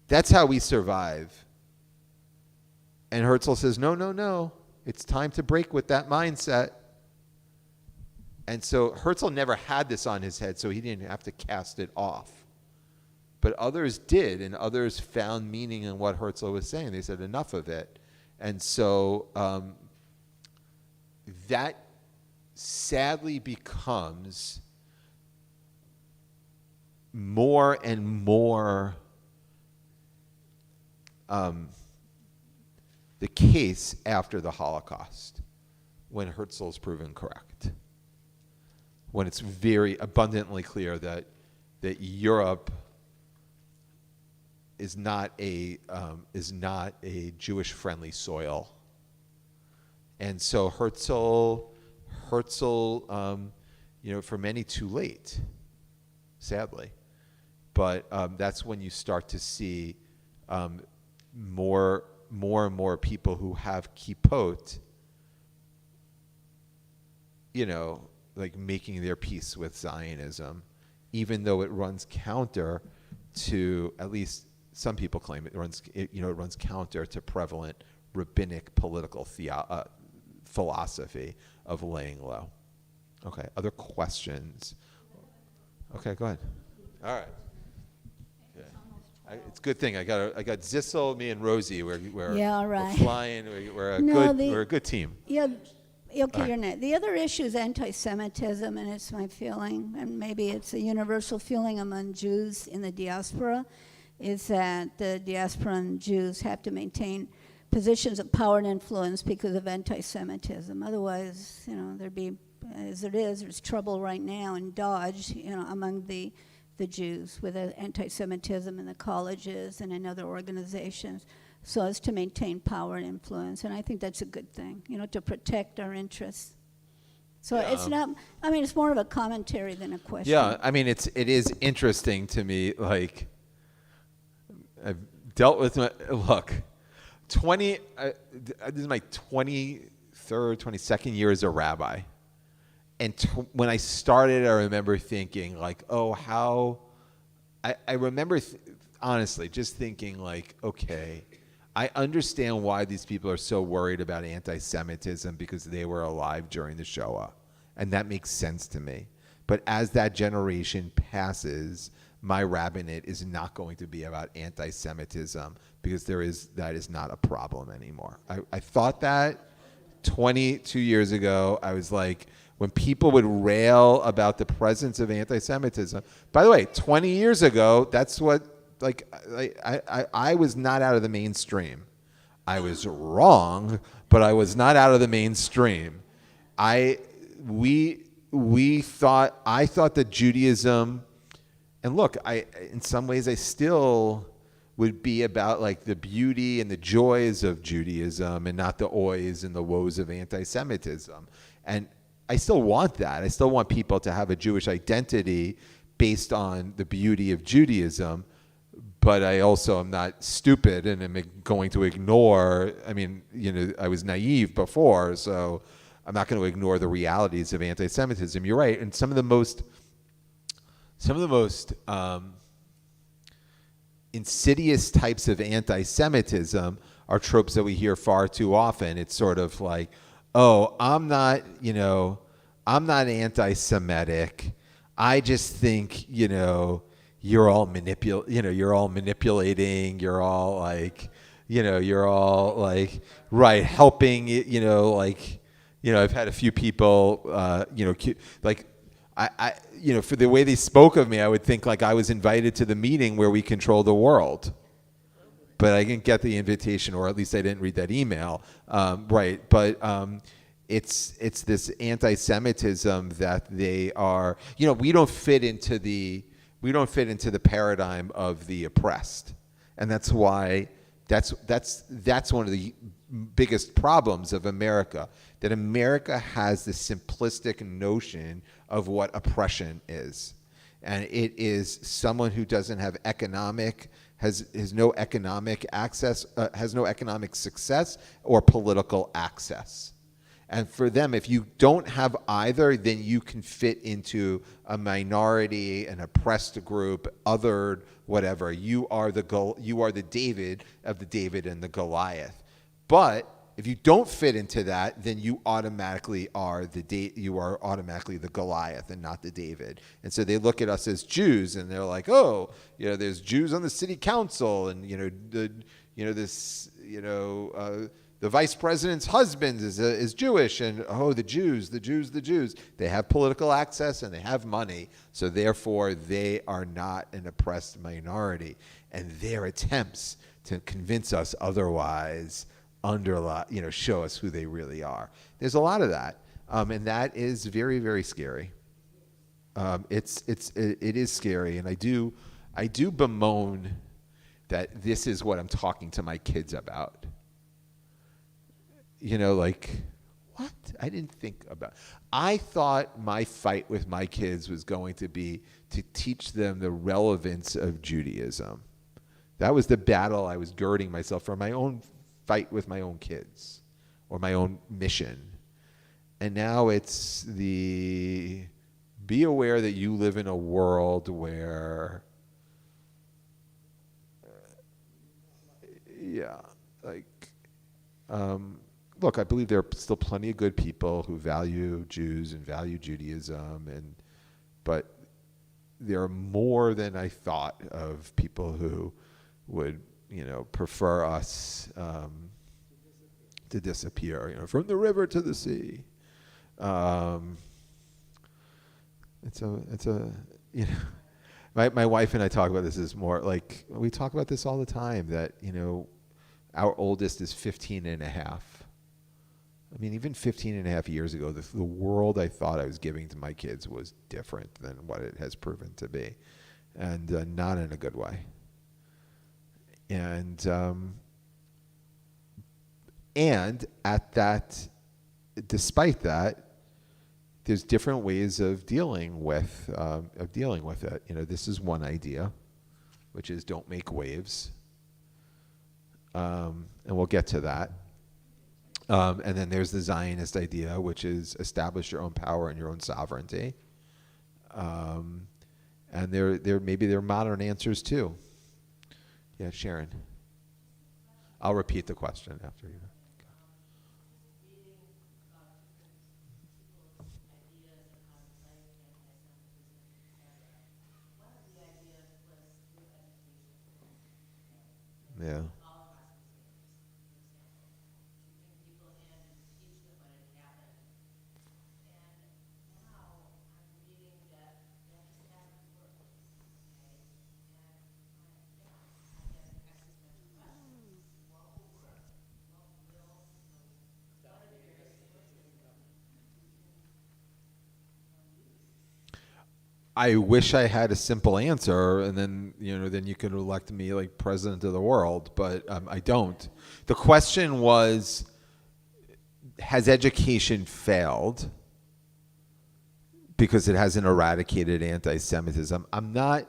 That's how we survive. And Herzl says, no. It's time to break with that mindset. And so Herzl never had this on his head, so he didn't have to cast it off. But others did, and others found meaning in what Herzl was saying. They said enough of it. And so that sadly becomes more and more the case after the Holocaust, when Herzl is proven correct, when it's very abundantly clear that Europe is not a Jewish-friendly soil, and so Herzl, for many too late, sadly, but that's when you start to see more and more people who have kippot, like making their peace with Zionism, even though it runs counter to, at least some people claim it runs counter to prevalent rabbinic political philosophy of laying low. Okay, other questions? Okay, go ahead. All right. It's a good thing I got Zissel, me, and Rosie. We're Yeah, all right. We're flying. We're a good team. Yeah, okay, Right. you're not. The other issue is anti-Semitism, and it's my feeling, and maybe it's a universal feeling among Jews in the diaspora, is that the diasporan Jews have to maintain positions of power and influence because of anti-Semitism. Otherwise, there'd be, as it is, there's trouble right now in Dodge, among the Jews with anti-Semitism in the colleges and in other organizations, so as to maintain power and influence. And I think that's a good thing, to protect our interests. So it's not, it's more of a commentary than a question. Yeah, it is interesting to me, like, I've dealt with, this is my 23rd, 22nd year as a rabbi. And when I started, I remember thinking, like, I remember, honestly, just thinking, like, okay, I understand why these people are so worried about anti-Semitism because they were alive during the Shoah. And that makes sense to me. But as that generation passes, my rabbinate is not going to be about anti-Semitism because that is not a problem anymore. I thought that 22 years ago. I was like, when people would rail about the presence of anti-Semitism, by the way, 20 years ago, that's what, I was not out of the mainstream. I was wrong, but I was not out of the mainstream. I thought that Judaism, and look, in some ways I still would be about like the beauty and the joys of Judaism and not the oys and the woes of anti-Semitism. And I still want that. I still want people to have a Jewish identity based on the beauty of Judaism, but I also am not stupid and am going to ignore, I was naive before, so I'm not going to ignore the realities of anti-Semitism. You're right, and some of the most insidious types of anti-Semitism are tropes that we hear far too often. It's sort of like, oh, I'm not anti-Semitic. I just think, you're all manipulating, you're all like, right, helping, I've had a few people, for the way they spoke of me, I would think like I was invited to the meeting where we control the world. But I didn't get the invitation, or at least I didn't read that email. Right, but it's this anti-Semitism that they are. We don't fit into the paradigm of the oppressed, and that's why that's one of the biggest problems of America. That America has this simplistic notion of what oppression is, and it is someone who doesn't have has no economic access, has no economic success or political access. And for them, if you don't have either, then you can fit into a minority, an oppressed group, othered, whatever. You are the David of the David and the Goliath. But If you don't fit into that, then you automatically are you are automatically the Goliath and not the David. And so they look at us as Jews, and they're like, oh, there's Jews on the city council, and the vice president's husband is Jewish, and the Jews. They have political access and they have money, so therefore they are not an oppressed minority. And their attempts to convince us otherwise show us who they really are. There's a lot of that, and that is very, very scary. It is scary, and I do bemoan that this is what I'm talking to my kids about. What? I didn't think about. I thought my fight with my kids was going to be to teach them the relevance of Judaism. That was the battle I was girding myself for, my own fight with my own kids, or my own mission. And now it's be aware that you live in a world where, look, I believe there are still plenty of good people who value Jews and value Judaism, but there are more than I thought of people who would, prefer us to disappear, from the river to the sea. My wife and I talk about this as more like, we talk about this all the time, that, our oldest is 15 and a half. I mean, even 15 and a half years ago, the world I thought I was giving to my kids was different than what it has proven to be, and not in a good way. And at that, despite that, there's different ways of dealing with it. This is one idea, which is don't make waves, and we'll get to that. And then there's the Zionist idea, which is establish your own power and your own sovereignty. And there maybe there are modern answers too. Yeah, Sharon. I'll repeat the question after you. Yeah. I wish I had a simple answer, and then you could elect me like president of the world, but I don't. The question was, has education failed because it hasn't eradicated anti-Semitism? I'm not.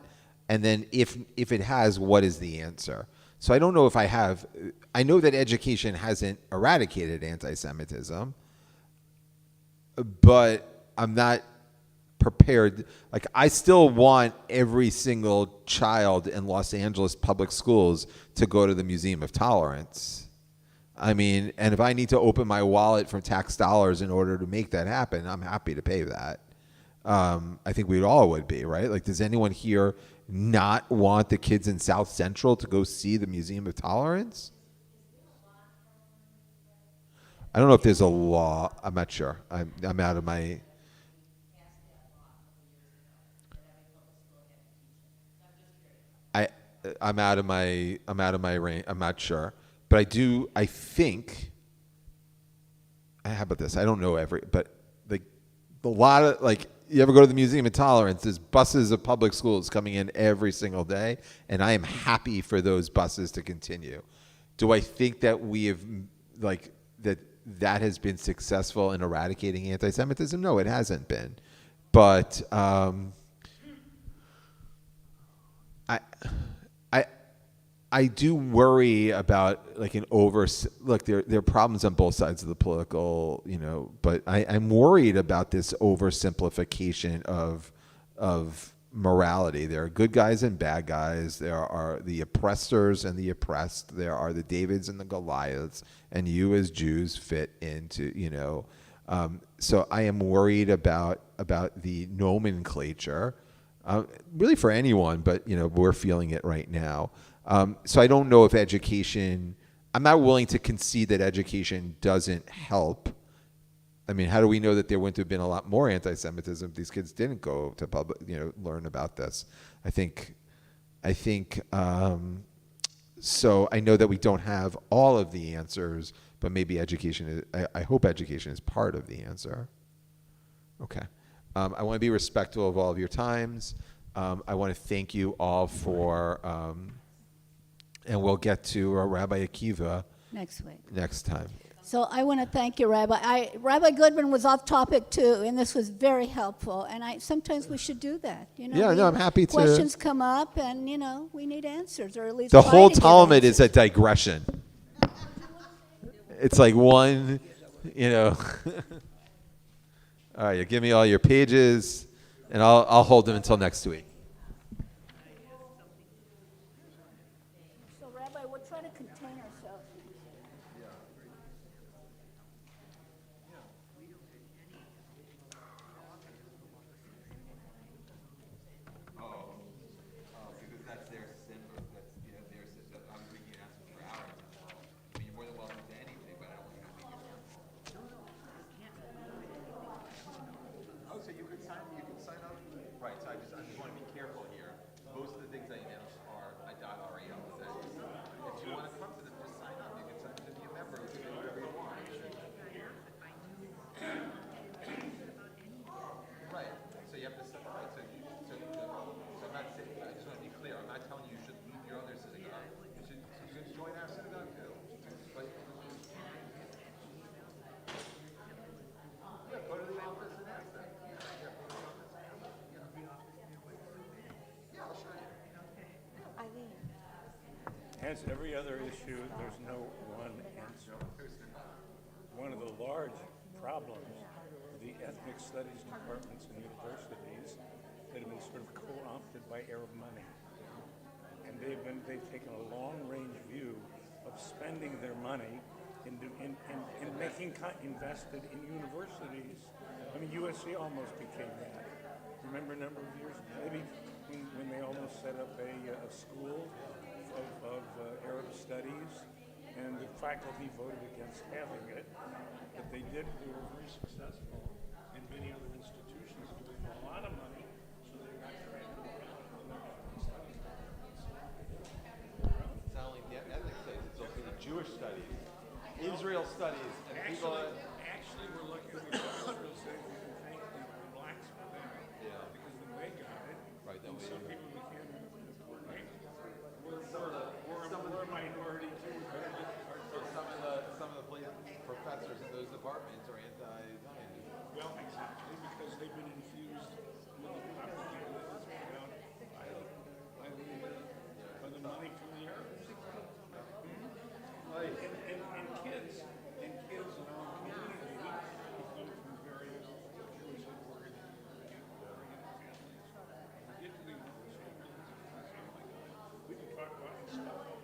And then if it has, what is the answer? So I don't know if I have. I know that education hasn't eradicated anti-Semitism, but I'm not prepared. Like, I still want every single child in Los Angeles public schools to go to the Museum of Tolerance. I mean, and if I need to open my wallet from tax dollars in order to make that happen, I'm happy to pay that. I think we all would be, right? Like, does anyone here not want the kids in South Central to go see the Museum of Tolerance? I don't know if there's a law. I'm not sure. I'm out of my. I'm out of my range. I'm not sure, but I think. How about this? I don't know but like a lot of, like, you ever go to the Museum of Tolerance? There's buses of public schools coming in every single day, and I am happy for those buses to continue. Do I think that we have, like, that has been successful in eradicating anti-Semitism? No, it hasn't been. But I do worry about, like, look, there are problems on both sides of the political, but I'm worried about this oversimplification of morality. There are good guys and bad guys. There are the oppressors and the oppressed. There are the Davids and the Goliaths, and you as Jews fit into, so I am worried about the nomenclature, really for anyone, but we're feeling it right now. So I don't know if education. I'm not willing to concede that education doesn't help. I mean, how do we know that there wouldn't have been a lot more anti-Semitism if these kids didn't go to learn about this? I think. So I know that we don't have all of the answers, but maybe education is. I hope education is part of the answer. Okay. I want to be respectful of all of your times. I want to thank you all for. And we'll get to Rabbi Akiva Next week. next time. So I want to thank you, Rabbi. Rabbi Goodman was off topic too, and this was very helpful. And sometimes we should do that. Yeah, no, I'm happy to. Questions come up, and we need answers, or at least The try whole to get Talmud is a answers. digression. It's like one, All right, you give me all your pages, and I'll hold them until next week. So, Rabbi, we'll try to contain ourselves. Because that's their symbol. That's their system. I was thinking asking for ours. I mean, you're more than welcome to anything, but I don't want to make it. Oh, so you can sign up. Right. So I just want to be careful here. Most of the things I announced are I dot REL. If you want to come to them, just sign up. You can sign up to be a member. You can do whatever you want. Right. So you have to set right. So I'm not saying. I just want to be clear. I'm not telling you you should leave your other synagogue. You should join our synagogue too. But yeah, go to the office and ask them. Yeah, I'll show you. As every other issue, there's no one answer. One of the large problems of the ethnic studies departments in universities that have been sort of co-opted by Arab money. And they've taken a long-range view of spending their money in invested in universities. I mean, USC almost became that. Remember a number of years, maybe when they almost set up a school of Arab studies, and the faculty voted against having it. But they were very successful in many other institutions, giving them a lot of money, so they got granted studies. It's not only the ethnic studies, it's also the Jewish studies, Israel studies, and people. Actually, we're looking at Israel saying we can thank the blacks for that. Yeah. Because when they got it, Right, then and we- some people became we're a minority too. So some of the professors in those departments are anti-Zionist. Well, exactly, because they've been infused with the propaganda that's put out by the money from the Arabs. And kids in our community who come from various Jewish organizations, get to the university, we can talk about this stuff.